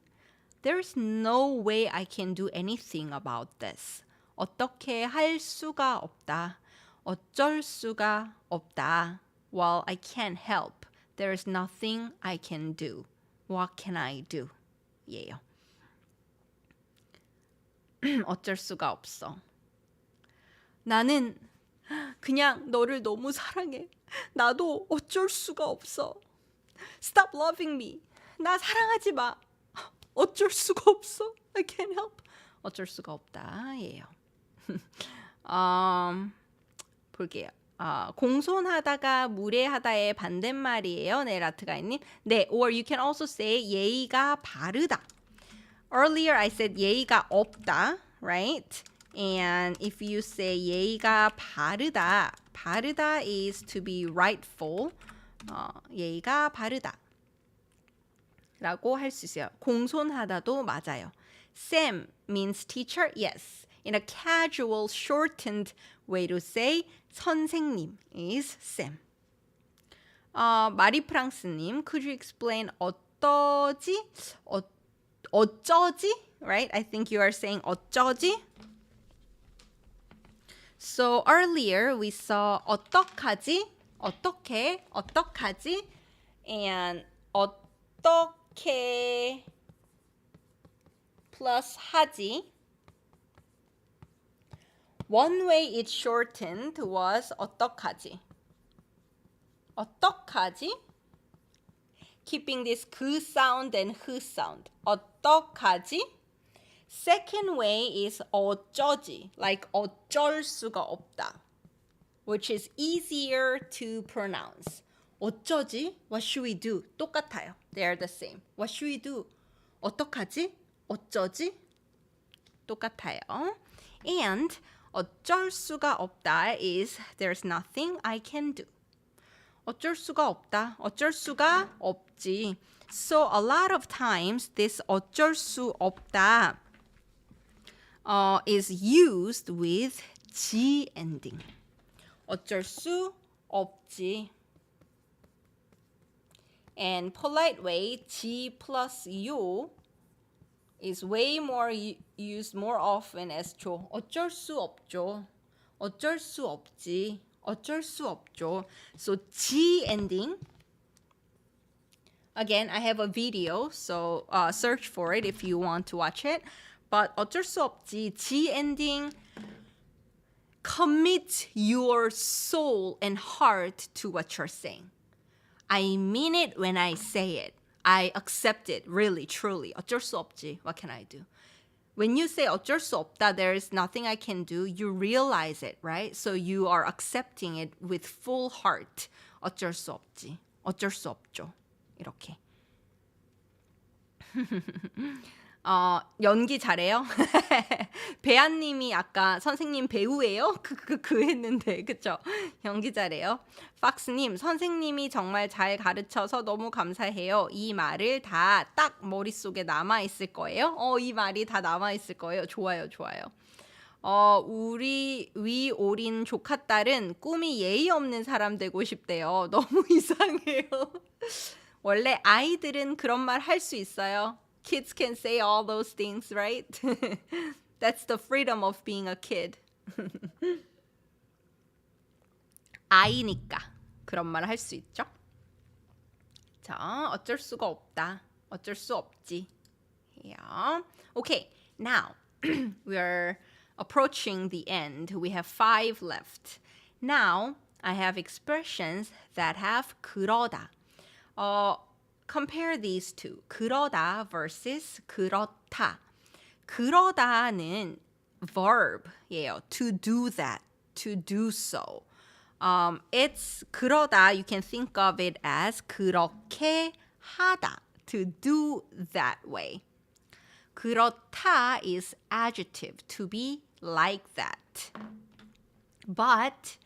there's no way I can do anything about this. 어떻게 할 수가 없다. 어쩔 수가 없다. Well, I can't help. There's nothing I can do. What can I do? 예요. 어쩔 수가 없어. 나는 그냥 너를 너무 사랑해. 나도 어쩔 수가 없어. Stop loving me. 나 사랑하지 마. 어쩔 수가 없어. I can't help. 어쩔 수가 없다. 예요. 볼게요. 공손하다가 무례하다의 반대말이에요. 네, 라트가이님. 네, or you can also say 예의가 바르다. Earlier I said 예의가 없다, right? And if you say 예의가 바르다, 바르다 is to be rightful. 예의가 바르다. 라고 할 수 있어요. 공손하다도 맞아요. Sam means teacher, yes. In a casual, shortened way to say 선생님 is Sam. 마리프랑스님, could you explain 어떠지? 어쩌지? Right? I think you are saying 어쩌지? So earlier we saw 어떡하지? 어떻게? 어떡하지? And 어떻게 plus 하지. One way it shortened was 어떡하지. 어떡하지? Keeping this 그 sound and 흐 sound. 어떡하지? Second way is 어쩌지, like 어쩔 수가 없다, which is easier to pronounce. 어쩌지? What should we do? 똑같아요. They are the same. What should we do? 어떡하지? 어쩌지? 똑같아요. And 어쩔 수가 없다 is there's nothing I can do. 어쩔 수가 없다. 어쩔 수가 없지. So a lot of times this 어쩔 수 없다 is used with 지 ending. 어쩔 수 없지. And polite way, 지 plus 요 is way more used more often as 조. 어쩔 수 없죠. 어쩔 수 없지. 어쩔 수 없죠. So 지 ending. Again, I have a video, so search for it if you want to watch it. But 어쩔 수 없지. 지 ending. Commit your soul and heart to what you're saying. I mean it when I say it. I accept it, really, truly. 어쩔 수 없지. What can I do? When you say 어쩔 수 없다, there is nothing I can do, you realize it, right? So you are accepting it with full heart. 어쩔 수 없지. 어쩔 수 없죠. 이렇게. 연기 잘해요? 배아님이 아까 선생님 배우예요? 했는데 그쵸? 연기 잘해요. 박스님 선생님이 정말 잘 가르쳐서 너무 감사해요. 이 말을 다 딱 머릿속에 남아있을 거예요? 이 말이 다 남아있을 거예요. 좋아요. 우리 위 오린 조카딸은 꿈이 예의 없는 사람 되고 싶대요. 너무 이상해요. 원래 아이들은 그런 말 할 수 있어요. Kids can say all those things, right? That's the freedom of being a kid. 아이니까 그런 말 할 수 있죠. 자, 어쩔 수가 없다. 어쩔 수 없지. Yeah. Okay, now we're approaching the end. We have 5 left. Now, I have expressions that have 그러다. Compare these two. 그러다 versus 그렇다. 그러다는 verb예요. To do that. To do so. It's 그러다. You can think of it as 그렇게 하다. To do that way. 그렇다 is adjective. To be like that. But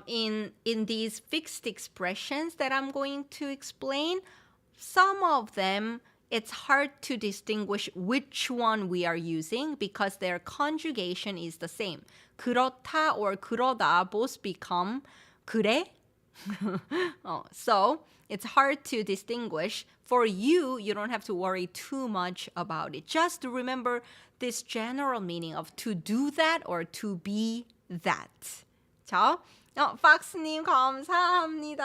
in these fixed expressions that I'm going to explain, some of them, it's hard to distinguish which one we are using because their conjugation is the same. 그렇다 or 그러다 both become 그래. So it's hard to distinguish. For you, you don't have to worry too much about it. Just remember this general meaning of to do that or to be that. 자, 박스님 감사합니다.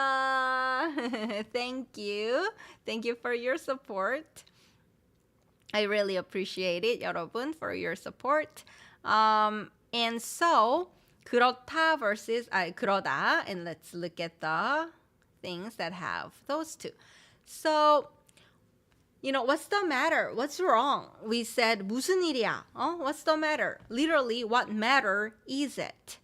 Thank you. Thank you for your support. I really appreciate it, 여러분, for your support. And so, 그렇다 versus 그러다. And let's look at the things that have those two. So, what's the matter? What's wrong? We said 무슨 일이야? What's the matter? Literally, what matter is it?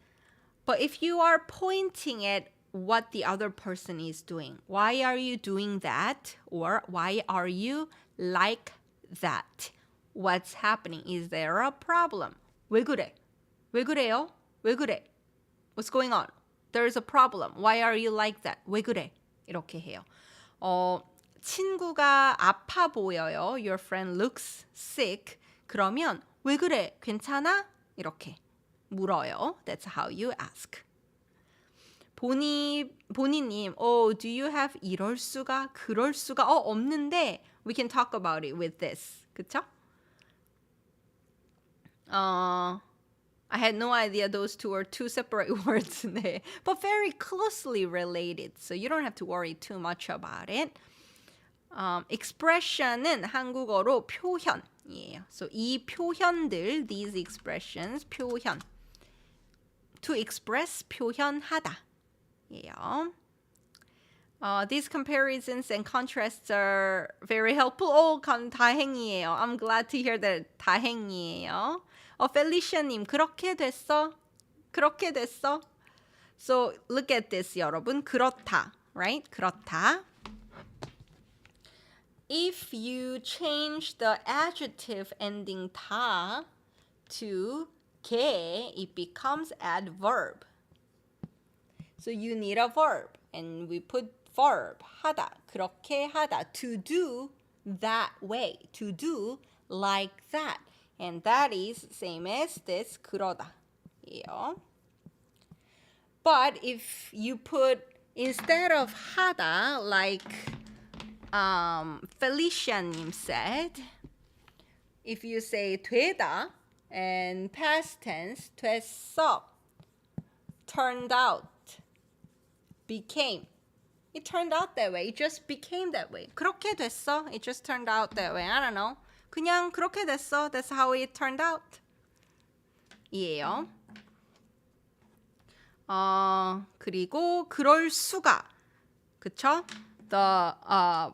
But if you are pointing at what the other person is doing, why are you doing that? Or why are you like that? What's happening? Is there a problem? 왜 그래? 왜 그래요? 왜 그래? What's going on? There's a problem. Why are you like that? 왜 그래? 이렇게 해요. 친구가 아파 보여요. Your friend looks sick. 그러면 왜 그래? 괜찮아? 이렇게 물어요. That's how you ask. 보니님, do you have 이럴 수가, 그럴 수가? 없는데 we can talk about it with this. 그쵸? I had no idea those two are two separate words, 네. But very closely related. So you don't have to worry too much about it. expression은 한국어로 표현이에요. So 이 표현들, these expressions, 표현. To express, 표현하다. 예요. These comparisons and contrasts are very helpful. 다행이에요. I'm glad to hear that. 다행이에요. 펠리시아님, 그렇게 됐어? 그렇게 됐어? So look at this, 여러분. 그렇다, right? 그렇다. If you change the adjective ending 다 to 게, it becomes adverb. So you need a verb, and we put verb, 하다, 그렇게 하다, to do that way, to do like that. And that is same as this, 그러다. 예요. But if you put, instead of 하다, like Felicia님 said, if you say 되다 and past tense, 됐어, turned out, became. It turned out that way. It just became that way. 그렇게 됐어. It just turned out that way. I don't know. 그냥 그렇게 됐어. That's how it turned out. 이에요. 그리고 그럴 수가. 그쵸? The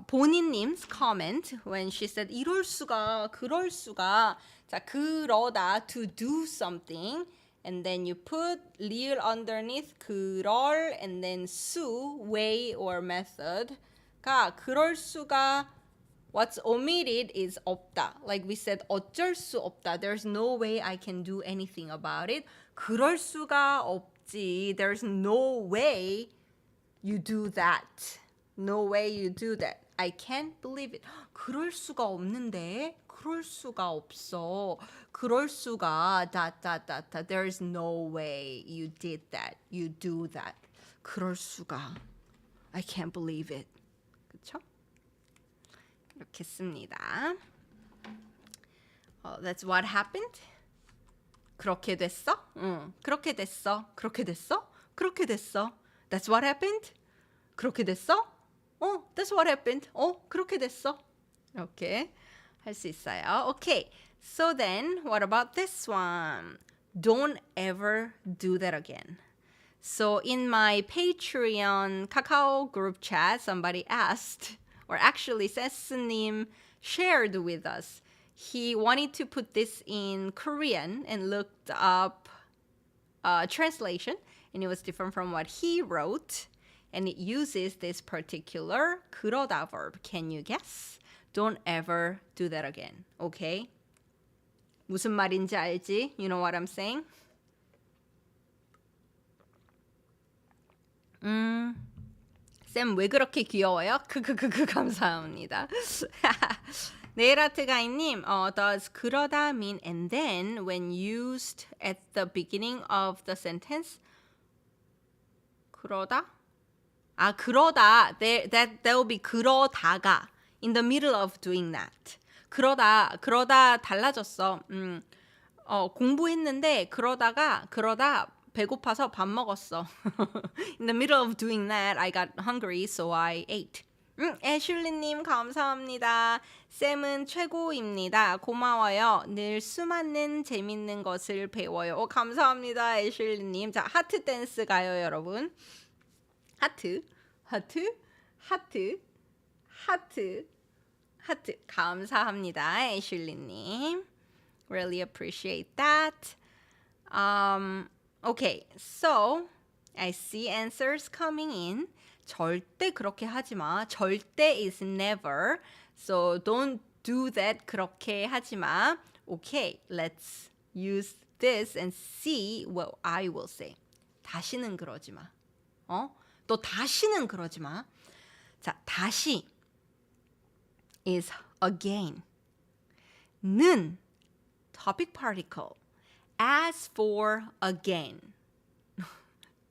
본인님's comment when she said 이럴 수가, 그럴 수가. 자, 그러다 to do something. And then you put 리을 underneath 그럴 and then 수, way or method. 가 그럴 수가 what's omitted is 없다. Like we said 어쩔 수 없다. There's no way I can do anything about it. 그럴 수가 없지. There's no way you do that. No way you do that. I can't believe it. 그럴 수가 없는데. 그럴 수가 없어. 그럴 수가 다다다다. There is no way you did that. You do that. 그럴 수가. I can't believe it. 그렇죠? 이렇게 씁니다. That's what happened. 그렇게 됐어? 응. 그렇게 됐어. 그렇게 됐어? 그렇게 됐어. That's what happened. 그렇게 됐어? That's what happened. 그렇게 됐어. Okay. 할 수 있어요. Okay. So then, what about this one? Don't ever do that again. So in my Patreon Kakao group chat, somebody asked, or actually Ses님 shared with us, he wanted to put this in Korean and looked up translation, and it was different from what he wrote, and it uses this particular 그러다 verb. Can you guess? Don't ever do that again. Okay? 무슨 말인지 알지? You know what I'm saying? 쌤 왜 그렇게 귀여워요? 감사합니다. 네일아트 가인님, does 그러다 mean and then when used at the beginning of the sentence? 그러다? 그러다. That will be 그러다가. In the middle of doing that. 그러다 달라졌어. 공부했는데 그러다 배고파서 밥 먹었어. In the middle of doing that, I got hungry, so I ate. 애슐리님 감사합니다. 쌤은 최고입니다. 고마워요. 늘 수많은 재밌는 것을 배워요. 감사합니다, 애슐리님. 자, 하트 댄스 가요, 여러분. 하트. 감사합니다, 애슐리님. Really appreciate that. Okay, so I see answers coming in. 절대 그렇게 하지 마. 절대 is never. So don't do that. 그렇게 하지 마. Okay, let's use this and see what I will say. 다시는 그러지 마. 너 다시는 그러지 마. 자, 다시 is again. 는 topic particle. As for again.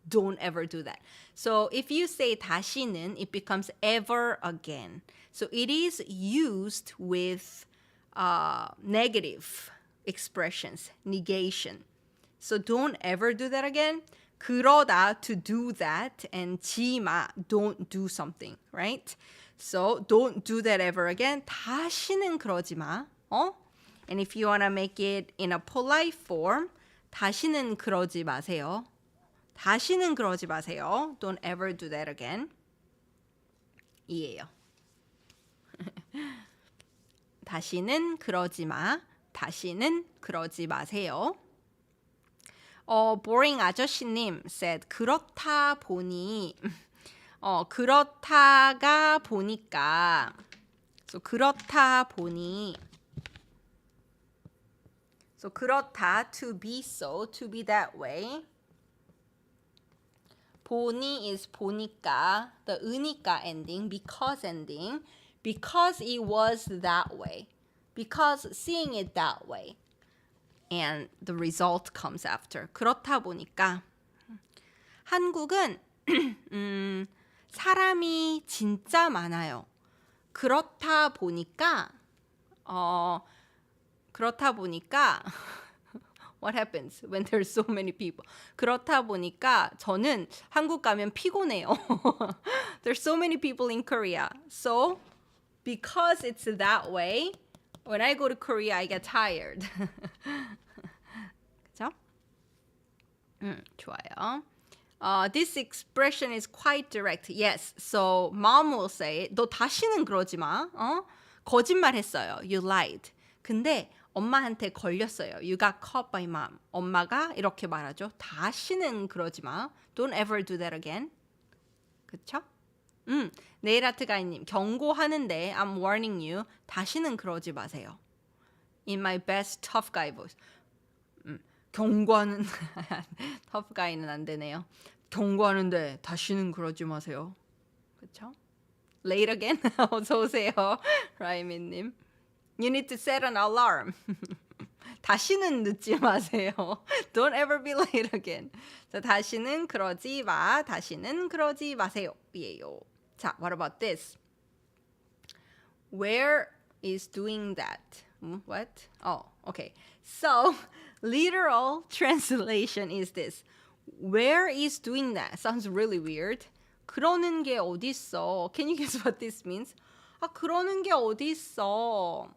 Don't ever do that. So if you say 다시는, it becomes ever again. So it is used with negative expressions, negation. So don't ever do that again. 그러다, to do that, and 지마, don't do something, right? So don't do that ever again. 다시는 그러지 마. And if you want to make it in a polite form, 다시는 그러지 마세요. 다시는 그러지 마세요. Don't ever do that again. 이에요. 다시는 그러지 마. 다시는 그러지 마세요. boring 아저씨님 said 그렇다 보니 그렇다가 보니까 so 그렇다 보니 so 그렇다 to be so to be that way 보니 is 보니까 the 으니까 ending because it was that way because seeing it that way and the result comes after. 그렇다 보니까 한국은 사람이 진짜 많아요. 그렇다 보니까 what happens when there's so many people? 그렇다 보니까 저는 한국 가면 피곤해요. There's so many people in Korea. So because it's that way, when I go to Korea, I get tired. 그죠? 좋아요. This expression is quite direct. Yes. So mom will say, 너 다시는 그러지 마. 거짓말했어요. You lied. 근데 엄마한테 걸렸어요. You got caught by mom. 엄마가 이렇게 말하죠. 다시는 그러지 마. Don't ever do that again. 그쵸? 네일아트 가이님 경고하는데 I'm warning you. 다시는 그러지 마세요. In my best tough guy voice. 경고하는 tough guy는 안 되네요. 경고하는데 다시는 그러지 마세요. 그쵸? Late again. 어서 오세요. 라이미님. You need to set an alarm. 다시는 늦지 마세요. Don't ever be late again. 자, 다시는 그러지 마. 다시는 그러지 마세요. 예요. 자, what about this? Where is doing that? What? Oh, okay. So, literal translation is this. Where is doing that? Sounds really weird. 그러는 게 어딨어? Can you guess what this means? 그러는 게 어딨어?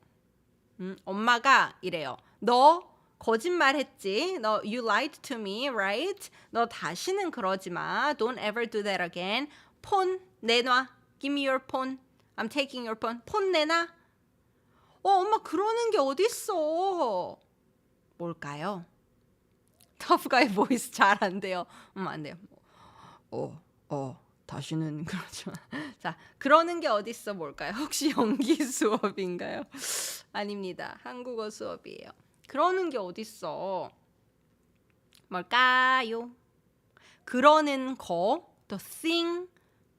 엄마가 이래요. 너 거짓말했지? 너 you lied to me, right? 너 다시는 그러지 마. Don't ever do that again. 폰 내놔. Give me your phone. I'm taking your phone. 폰 내놔. 엄마 그러는 게 어딨어? 뭘까요? 터프가이 보이스 잘 안 돼요. 안 돼요. 다시는 그러지 마. 자, 그러는 게 어딨어 뭘까요? 혹시 연기 수업인가요? 아닙니다. 한국어 수업이에요. 그러는 게 어딨어? 뭘까요? 그러는 거, the thing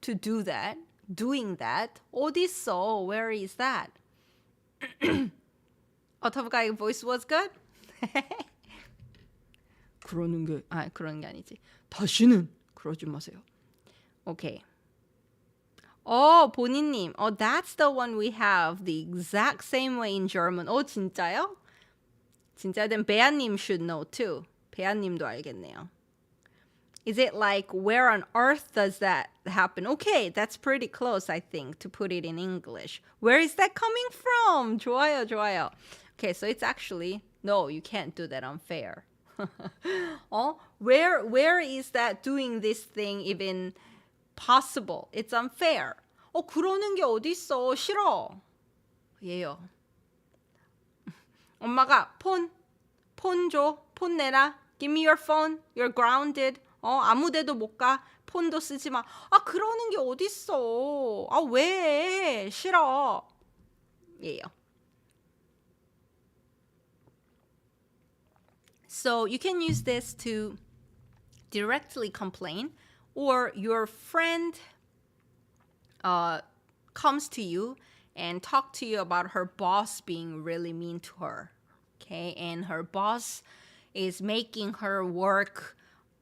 to do that, doing that, 어딨어? Where is that? 터프가이 voice was good? 그러는 게 아니지. 다시는 그러지 마세요. Okay. 보니님. That's the one we have the exact same way in German. 진짜요? 진짜 then 배아님 should know too. 배아님도 알겠네요. Is it like where on earth does that happen? Okay, that's pretty close, I think, to put it in English. Where is that coming from? 좋아요, 좋아요. Okay, so it's actually no, you can't do that unfair. Where is that doing this thing even possible? It's unfair. 그러는 게 어딨어? 싫어. 예요. 엄마가 폰 줘. 폰 내라. Give me your phone. You're grounded. 아무 데도 못 가. 폰도 쓰지 마. 그러는 게 어딨어? 왜? 싫어. 예요. So you can use this to directly complain, or your friend comes to you and talk to you about her boss being really mean to her. Okay, and her boss is making her work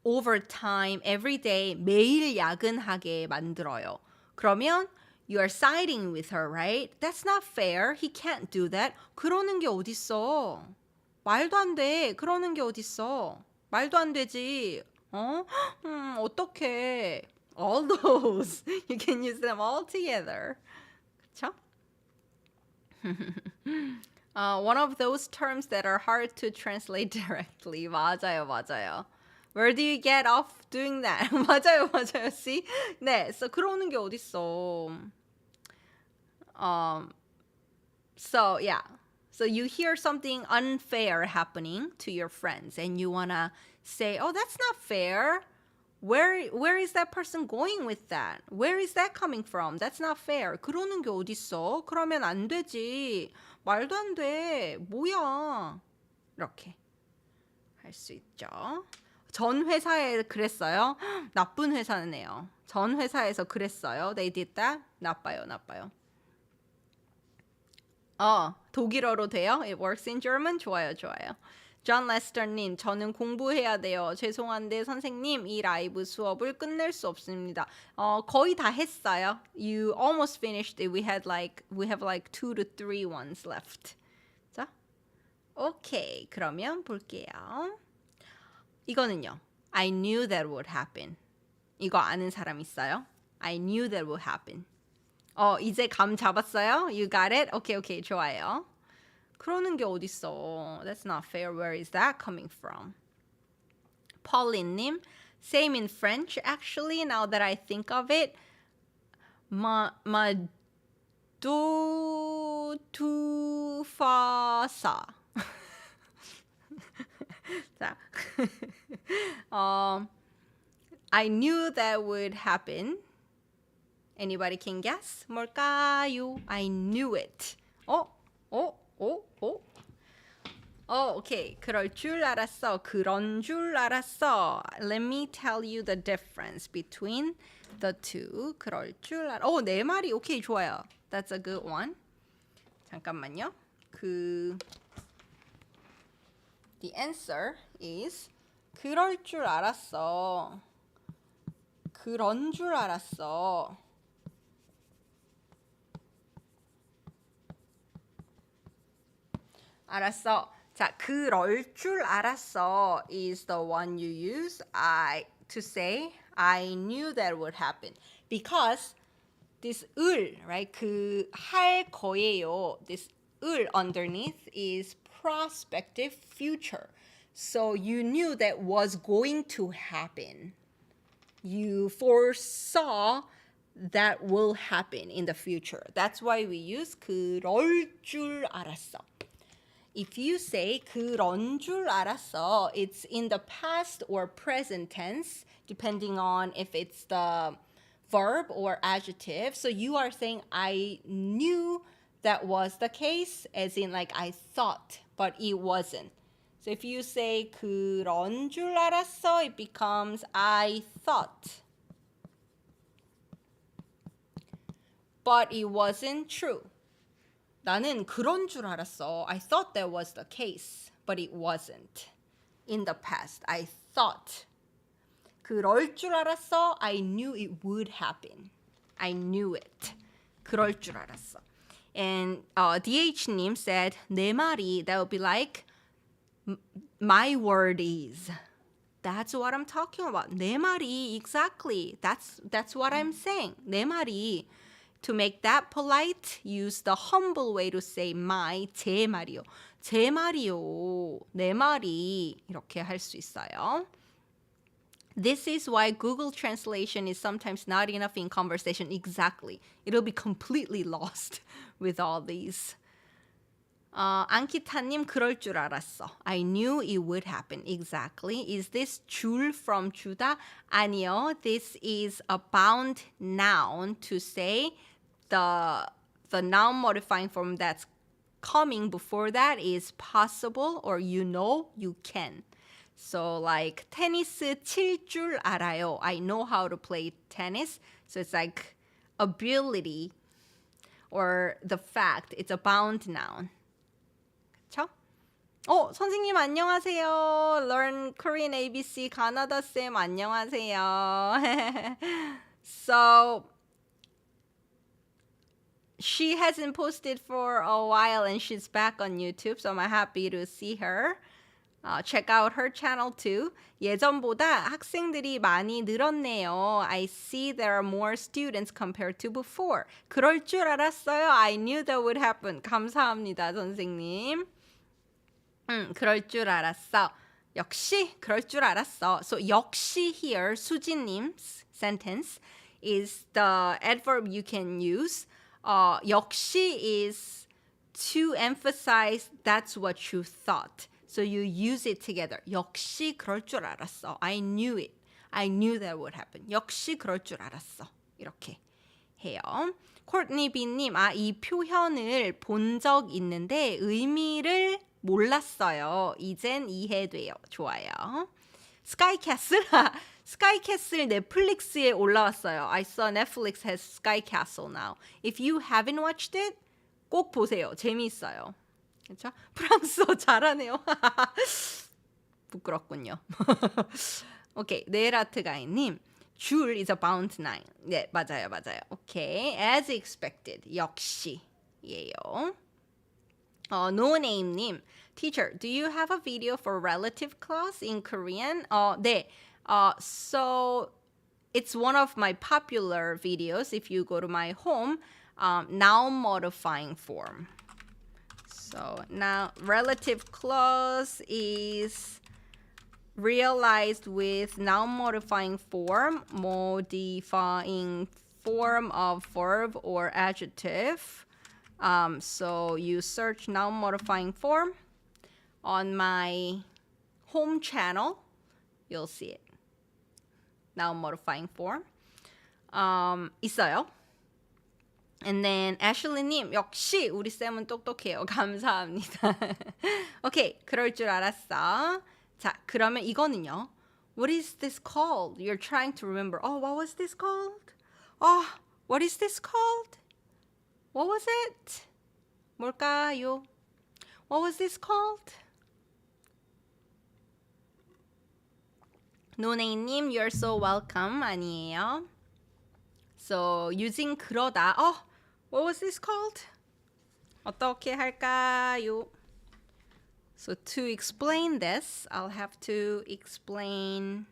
overtime every day. 매일 야근하게 만들어요. 그러면 you are siding with her, right? That's not fair. He can't do that. 그러는 게 어딨어? 말도 안 돼. 그러는 게 어딨어? 말도 안 되지. 어떡해. All those. You can use them all together. 그쵸? One of those terms that are hard to translate directly. 맞아요. Where do you get off doing that? 맞아요. See? 네, so 그러는 게 어딨어. So yeah. So you hear something unfair happening to your friends and you want to say, that's not fair. Where is that person going with that? Where is that coming from? That's not fair. 그러는 게 어딨어? 그러면 안 되지. 말도 안 돼. 뭐야. 이렇게 할 수 있죠. 전 회사에 그랬어요. 나쁜 회사네요. 전 회사에서 그랬어요. They did that. 나빠요. 독일어로 돼요? It works in German? 좋아요. 존 레스터님, 저는 공부해야 돼요. 죄송한데 선생님, 이 라이브 수업을 끝낼 수 없습니다. 거의 다 했어요. You almost finished it. We have like 2 to 3 ones left. 자, 오케이. 그러면 볼게요. 이거는요. I knew that would happen. 이거 아는 사람 있어요? I knew that would happen. 이제 감 잡았어요? You got it? 오케이, 좋아요. 그러는 게 어딨어. That's not fair. Where is that coming from? Pauline-님, same in French, actually, now that I think of it. do, tu, fa, sa. 자, I knew that would happen. Anybody can guess? 뭘까요? I knew it. 오케이. 그럴 줄 알았어. 그런 줄 알았어. Let me tell you the difference between the two. 그럴 줄 알았어. 내 말이 오케이, 좋아요. That's a good one. 잠깐만요. The answer is 그럴 줄 알았어. 그런 줄 알았어. 알았어. 자, 그럴 줄 알았어 is the one you use to say I knew that would happen. Because this 을, right? 할 거예요. This 을 underneath is prospective future. So you knew that was going to happen. You foresaw that will happen in the future. That's why we use 그럴 줄 알았어. If you say 그런 줄 알았어, it's in the past or present tense, depending on if it's the verb or adjective. So you are saying, I knew that was the case, as in like I thought, but it wasn't. So if you say 그런 줄 알았어, it becomes I thought. But it wasn't true. 나는 그런 줄 알았어. I thought that was the case, but it wasn't. In the past, I thought. 그럴 줄 알았어. I knew it would happen. I knew it. 그럴 줄 알았어. And DH님 said, 내 말이, that would be like, my word is. That's what I'm talking about. 내 말이, exactly. That's what I'm saying. 내 말이. To make that polite, use the humble way to say my, 제 말이요. 제 말이요. 내 말이. 이렇게 할 수 있어요. This is why Google Translation is sometimes not enough in conversation. Exactly. It'll be completely lost with all these. 안키타님, 그럴 줄 알았어. I knew it would happen. Exactly. Is this 줄 from 주다? 아니요. This is a bound noun to say the noun modifying form that's coming before that is possible or you can. So like 테니스 칠 줄 알아요. I know how to play tennis. So it's like ability or the fact. It's a bound noun. 그쵸? 선생님 안녕하세요. Learn Korean ABC 가나다 쌤 안녕하세요. So she hasn't posted for a while and she's back on YouTube, so I'm happy to see her. Check out her channel too. 예전보다 학생들이 많이 늘었네요. I see there are more students compared to before. 그럴 줄 알았어요. I knew that would happen. 감사합니다, 선생님. 그럴 줄 알았어. 역시 그럴 줄 알았어. So 역시 here, 수진님's sentence is the adverb you can use. 역시 is to emphasize that's what you thought. So you use it together. 역시 그럴 줄 알았어. I knew it. I knew that would happen. 역시 그럴 줄 알았어. 이렇게 해요. 코트니 비님, 이 표현을 본 적 있는데 의미를 몰랐어요. 이젠 이해돼요. 좋아요. 스카이캐슬? 스카이캐슬 넷플릭스에 올라왔어요. I saw Netflix has Sky Castle now. If you haven't watched it, 꼭 보세요. 재미있어요. 그렇죠? 프랑스어 잘하네요. 부끄럽군요. 오케이, 네라트 가이님. 줄 is about 9. 네, 맞아요. 오케이, as expected. 역시예요. 노네임님, teacher, do you have a video for relative clause in Korean? 네. So it's one of my popular videos. If you go to my home, noun modifying form. So now relative clause is realized with noun modifying form of verb or adjective. So you search noun modifying form on my home channel. You'll see it. Noun modifying form. 있어요. And then Ashley님, 역시 우리 쌤은 똑똑해요. 감사합니다. 오케이, 그럴 줄 알았어. 자, 그러면 이거는요. What is this called? You're trying to remember. Oh, what was this called? Oh, what is this called? What was it? 뭘까요? What was this called? 노네이님, you're so welcome. 아니에요. So, using 그러다. Oh, what was this called? 어떻게 할까요? So to explain this, I'll have to explain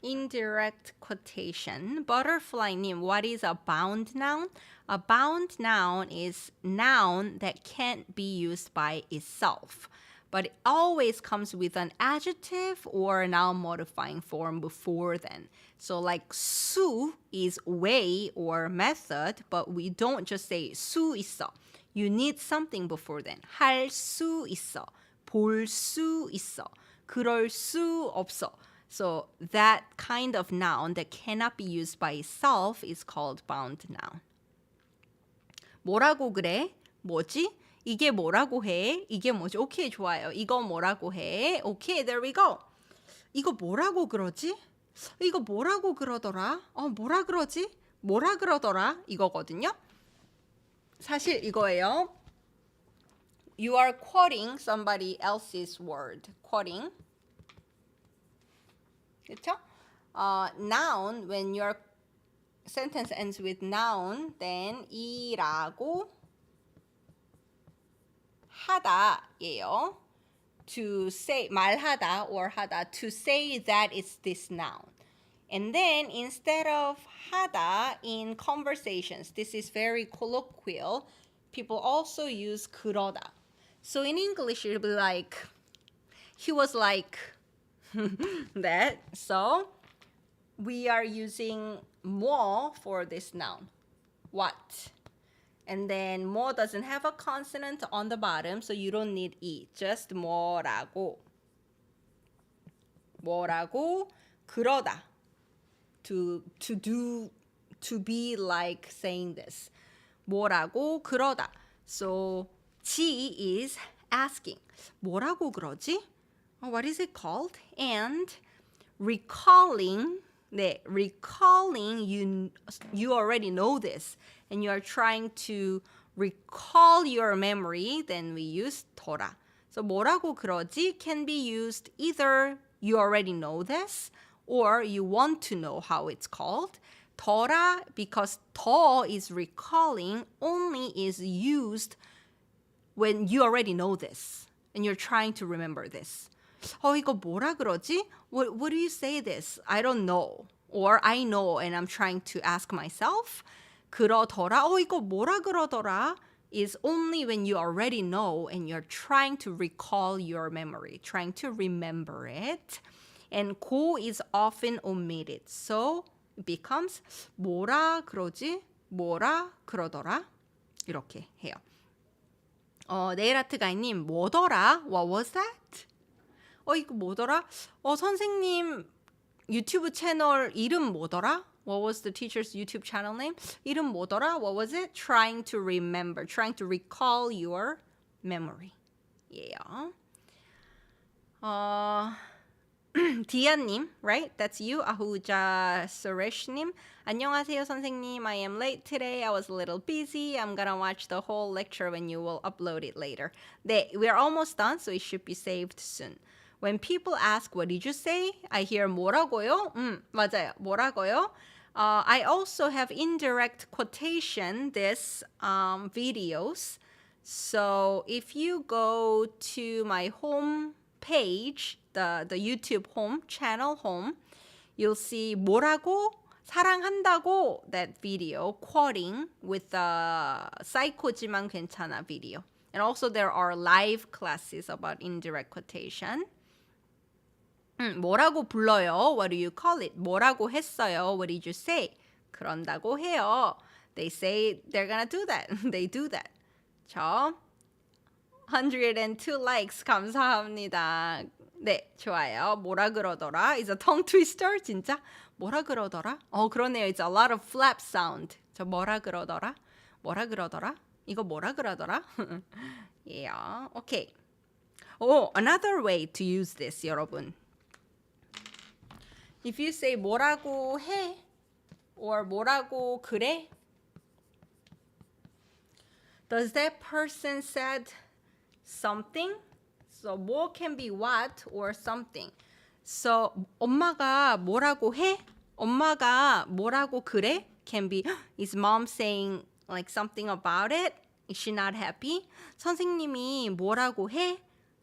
indirect quotation. Butterfly님, what is a bound noun? A bound noun is noun that can't be used by itself, but it always comes with an adjective or noun modifying form before then. So like 수 is way or method, but we don't just say 수 있어. You need something before then. 할 수 있어. 볼 수 있어. 그럴 수 없어. So that kind of noun that cannot be used by itself is called bound noun. 뭐라고 그래? 뭐지? 이게 뭐라고 해? 이게 뭐지? 오케이, 좋아요. 이거 뭐라고 해? 오케이, there we go. 이거 뭐라고 그러지? 이거 뭐라고 그러더라? 뭐라 그러지? 뭐라 그러더라? 이거거든요. 사실 이거예요. You are quoting somebody else's word. Quoting. 그렇죠? Noun, when your sentence ends with noun, then 이라고 하다예요. To say, 말하다 or 하다, to say that it's this noun. And then instead of 하다 in conversations, this is very colloquial, people also use 그러다. So in English, it'll be like, he was like that. So we are using 뭐 for this noun. What? And then 뭐 doesn't have a consonant on the bottom, so you don't need E. Just 뭐라고. 뭐라고 그러다. To be like saying this. 뭐라고 그러다. So G is asking. 뭐라고 그러지? What is it called? And recalling. 네, recalling, you already know this. And you are trying to recall your memory, then we use 더라. So 뭐라고 그러지 can be used either you already know this or you want to know how it's called. 더라, because 더 is recalling, only is used when you already know this and you're trying to remember this. 이거 뭐라 그러지? What do you say this? I don't know. Or I know and I'm trying to ask myself. 그러더라. 이거 뭐라 그러더라? Is only when you already know and you're trying to recall your memory, trying to remember it. And 고 is often omitted. So it becomes 뭐라 그러지? 뭐라 그러더라? 이렇게 해요. 네일아트 가이님, 뭐더라? What was that? 이거 뭐더라? 선생님 유튜브 채널 이름 뭐더라? What was the teacher's YouTube channel name? 이름 뭐더라? What was it? Trying to remember, trying to recall your memory. Yeah. 디아님, right? That's you. 아후자 수레시님. 안녕하세요, 선생님. I am late today. I was a little busy. I'm gonna watch the whole lecture when you will upload it later. 네, we're almost done, so it should be saved soon. When people ask, what did you say? I hear 뭐라고요? 맞아요. 뭐라고요? I also have indirect quotation this videos. So if you go to my home page, the YouTube home, channel home, you'll see 뭐라고? 사랑한다고, that video, quoting with the psycho지만 괜찮아 video. And also there are live classes about indirect quotation. 뭐라고 불러요? What do you call it? 뭐라고 했어요? What did you say? 그런다고 해요. They say they're gonna do that. They do that. 저 102 likes 감사합니다. 네, 좋아요. 뭐라 그러더라? It's a tongue twister, 진짜? 뭐라 그러더라? 그러네요. It's a lot of flap sound. 저 뭐라 그러더라? 뭐라 그러더라? 이거 뭐라 그러더라? Yeah, okay. Another way to use this, 여러분. If you say 뭐라고 해 or 뭐라고 그래, does that person said something? So 뭐 can be what or something. So 엄마가 뭐라고 해? 엄마가 뭐라고 그래? Can be, is mom saying like something about it? Is she not happy? 선생님이 뭐라고 해?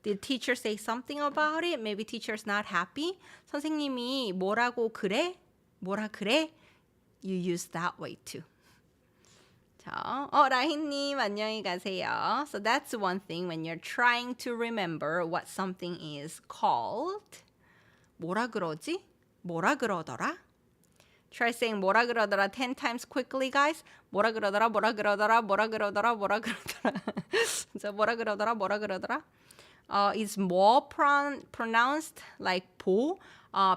Did teacher say something about it? Maybe teacher's not happy. 선생님이 뭐라고 그래? 뭐라 그래? You use that way too. 자, 라희님 안녕히 가세요. So that's one thing when you're trying to remember what something is called. 뭐라 그러지? 뭐라 그러더라? Try saying 뭐라 그러더라 10 times quickly, guys. 뭐라 그러더라, 뭐라 그러더라, 뭐라 그러더라, 뭐라 그러더라. So 뭐라 그러더라, 뭐라 그러더라. Is more pronounced like 보.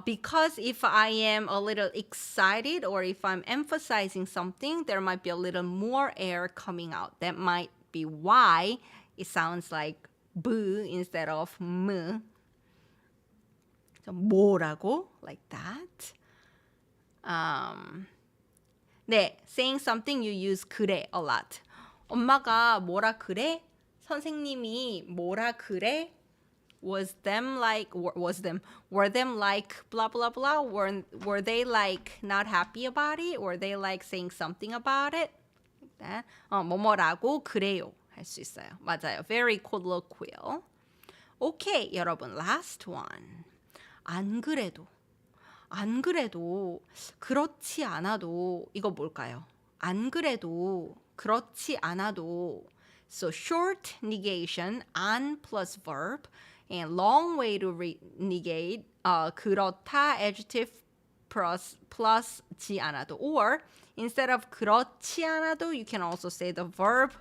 Because if I am a little excited or if I'm emphasizing something, there might be a little more air coming out. That might be why it sounds like 부 instead of 무. So 뭐라고? Like that. 네, saying something you use 그래 a lot. 엄마가 뭐라 그래? 선생님이 뭐라 그래? Were them like blah blah blah? Were they like not happy about it? Were they like saying something about it? Like that. 뭐뭐라고 그래요 할 수 있어요. 맞아요. Very colloquial. Okay, 여러분, last one. 안 그래도 그렇지 않아도 이거 뭘까요? 안 그래도 그렇지 않아도. So short negation, 안 plus verb, and long way to negate, 그렇다 adjective plus 지 않아도. Or instead of 그렇지 않아도, you can also say the verb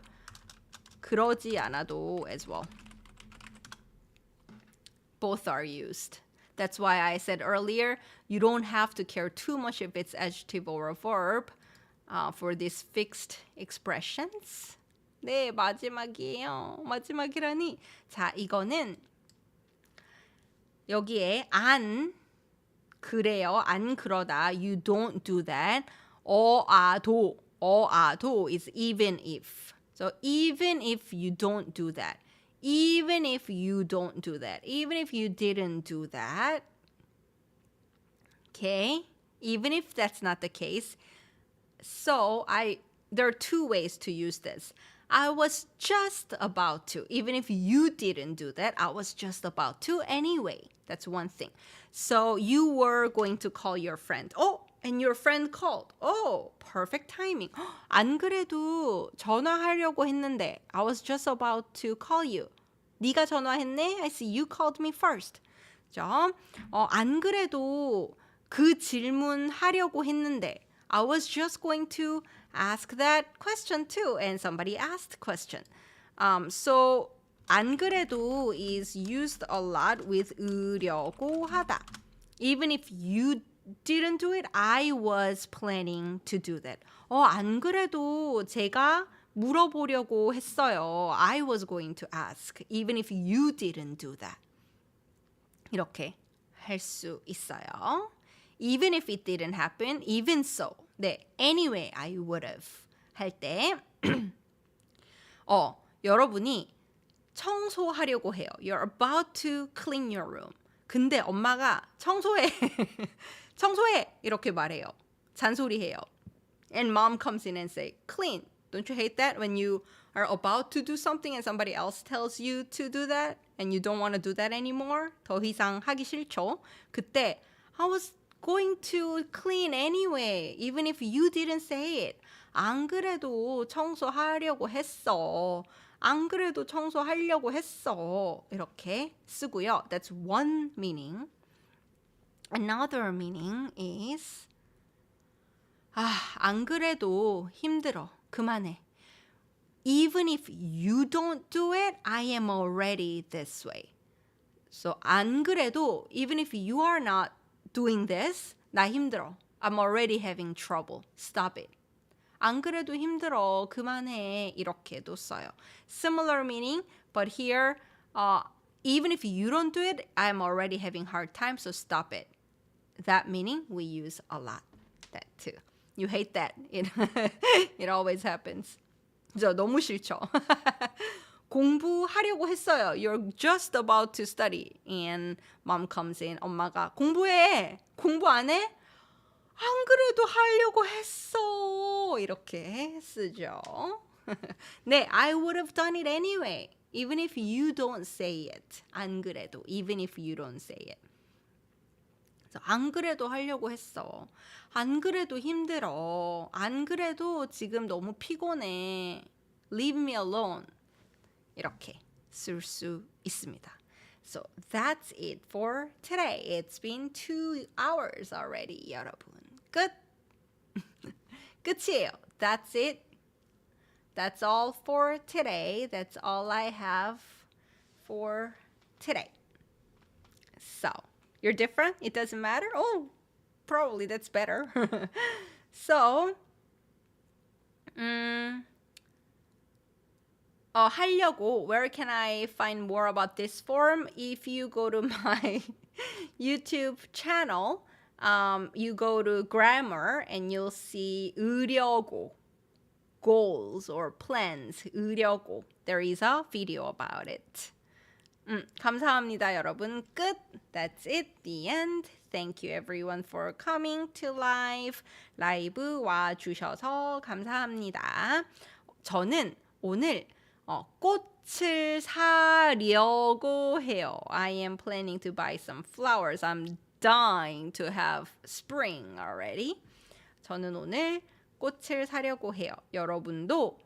그러지 않아도 as well. Both are used. That's why I said earlier, you don't have to care too much if it's adjective or a verb for these fixed expressions. 네, 마지막이에요. 마지막이라니. 자, 이거는 여기에 안 그래요. 안 그러다. You don't do that. 어아도 is even if. So even if you don't do that. Even if you don't do that. Even if you didn't do that. Okay? Even if that's not the case. So there are two ways to use this. I was just about to. Even if you didn't do that, I was just about to anyway. That's one thing. So you were going to call your friend. And your friend called. Perfect timing. 안 그래도 전화하려고 했는데. I was just about to call you. 네가 전화했네? I see you called me first. 자, 안 그래도 그 질문 하려고 했는데. I was just going to ask that question too, and somebody asked question. So 안 그래도 is used a lot with 으려고 하다. Even if you didn't do it, I was planning to do that. 안 그래도 제가 물어보려고 했어요. I was going to ask, even if you didn't do that. 이렇게 할 수 있어요. Even if it didn't happen, even so. 네, anyway, I would have 할 때 여러분이 청소하려고 해요. You're about to clean your room. 근데 엄마가 청소해. 청소해. 이렇게 말해요. 잔소리해요. And mom comes in and say, clean. Don't you hate that when you are about to do something and somebody else tells you to do that and you don't want to do that anymore? 더 이상 하기 싫죠? 그때 I was going to clean anyway, even if you didn't say it. 안 그래도 청소하려고 했어. 안 그래도 청소하려고 했어. 이렇게 쓰고요. That's one meaning. Another meaning is 안 그래도 힘들어. 그만해. Even if you don't do it, I am already this way. So 안 그래도 even if you are not doing this, 나 힘들어. I'm already having trouble. Stop it. 안 그래도 힘들어. 그만해. 이렇게도 써요. Similar meaning, but here, even if you don't do it, I'm already having hard time, so stop it. That meaning we use a lot. That too. You hate that. It always happens. 저 너무 싫죠. 공부하려고 했어요. You're just about to study. And mom comes in. 엄마가 공부해. 공부 안 해? 안 그래도 하려고 했어. 이렇게 쓰죠. 네, I would have done it anyway. Even if you don't say it. 안 그래도. Even if you don't say it. 안 그래도 하려고 했어. 안 그래도 힘들어. 안 그래도 지금 너무 피곤해. Leave me alone. 이렇게 쓸 수 있습니다. So that's it for today. It's been 2 hours already, 여러분. 끝. 끝이에요. That's it. That's all for today. That's all I have for today. So, you're different? It doesn't matter? Oh, probably that's better. So, 하려고, where can I find more about this form? If you go to my YouTube channel, you go to grammar and you'll see 으려고, goals or plans, 으려고. There is a video about it. 감사합니다, 여러분. 끝. That's it. The end. Thank you everyone for coming to live. 라이브 와주셔서 감사합니다. 저는 오늘 꽃을 사려고 해요. I am planning to buy some flowers. I'm dying to have spring already. 저는 오늘 꽃을 사려고 해요. 여러분도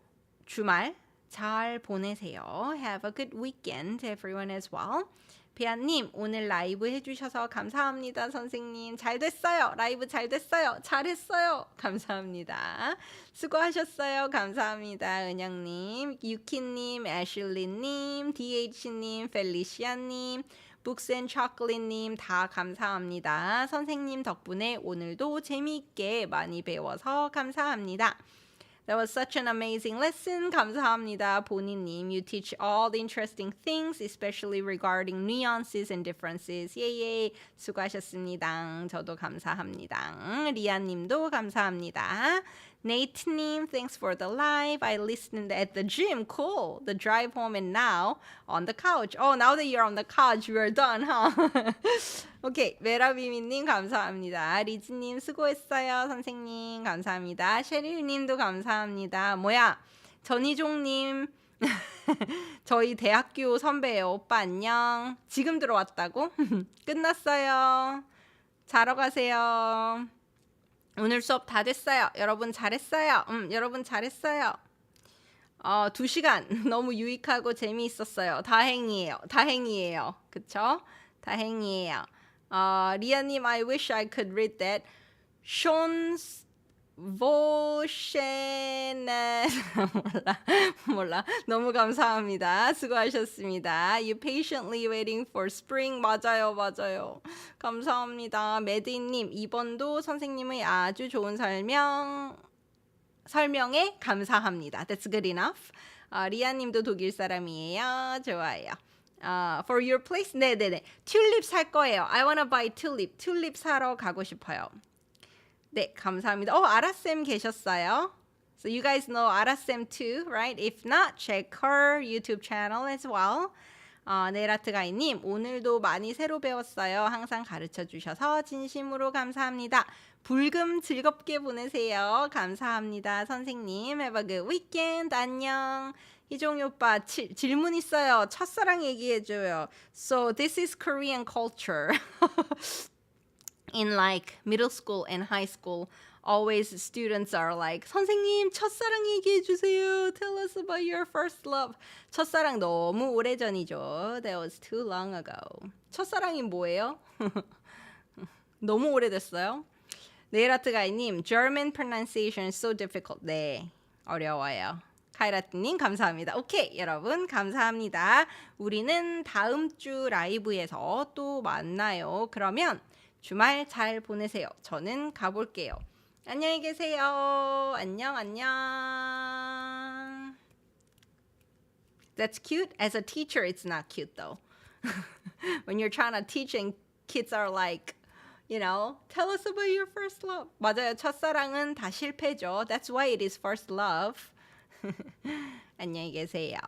주말 잘 보내세요. Have a good weekend, everyone as well. 비아님, 오늘 라이브 해주셔서 감사합니다, 선생님. 잘 됐어요. 라이브 잘 됐어요. 잘했어요. 감사합니다. 수고하셨어요. 감사합니다. 은영님, 유키님, 애슐리님, DH님, 펠리시아님, 북스앤초콜릿님 다 감사합니다. 선생님 덕분에 오늘도 재미있게 많이 배워서 감사합니다. That was such an amazing lesson. 감사합니다. 보니님, you teach all the interesting things, especially regarding nuances and differences. 예예, 수고하셨습니다. 저도 감사합니다. 리아님도 감사합니다. Nate님, thanks for the live. I listened at the gym. Cool. The drive home and now on the couch. Oh, now that you're on the couch, we're done, huh? 오케이. 메라비미님 감사합니다. 리즈님 수고했어요. 선생님 감사합니다. 셰릴님도 감사합니다. 뭐야? 전희종님 저희 대학교 선배예요. 오빠 안녕. 지금 들어왔다고? 끝났어요. 자러 가세요. 오늘 수업 다 됐어요. 여러분 잘했어요. 여러분 잘했어요. 2시간 너무 유익하고 재미있었어요. 다행이에요. 다행이에요. 그쵸? 다행이에요. 리아님, I wish I could read that. Sean's Voshene 몰라. 너무 감사합니다. 수고하셨습니다. You patiently waiting for spring. 맞아요. 감사합니다. 매드님, 이번도 선생님의 아주 좋은 설명에 감사합니다. That's good enough. 리아님도 독일 사람이에요. 좋아요. for your place? 네네네. 튤립 살 거예요. I wanna buy tulip. 튤립 사러 가고 싶어요. 네, 감사합니다. 아라쌤 계셨어요. So you guys know 아라쌤 too, right? If not, check her YouTube channel as well. 네라트가이님, 오늘도 많이 새로 배웠어요. 항상 가르쳐 주셔서 진심으로 감사합니다. 불금 즐겁게 보내세요. 감사합니다, 선생님. Have a good weekend. 안녕. 희종이 오빠, 질문 있어요. 첫사랑 얘기해줘요. So this is Korean culture. In like middle school and high school, always students are like, 선생님, 첫사랑 얘기해 주세요. Tell us about your first love. 첫사랑 너무 오래전이죠. That was too long ago. 첫사랑이 뭐예요? 너무 오래됐어요. 네이라트가이님, German pronunciation is so difficult. 네, 어려워요. 카이라트님 감사합니다. 오케이, 여러분 감사합니다. 우리는 다음 주 라이브에서 또 만나요. 그러면 주말 잘 보내세요. 저는 가볼게요. 안녕히 계세요. 안녕, 안녕. That's cute. As a teacher, it's not cute though. When you're trying to teach and kids are like, you know, tell us about your first love. 맞아요. 첫사랑은 다 실패죠. That's why it is first love. 안녕히 계세요.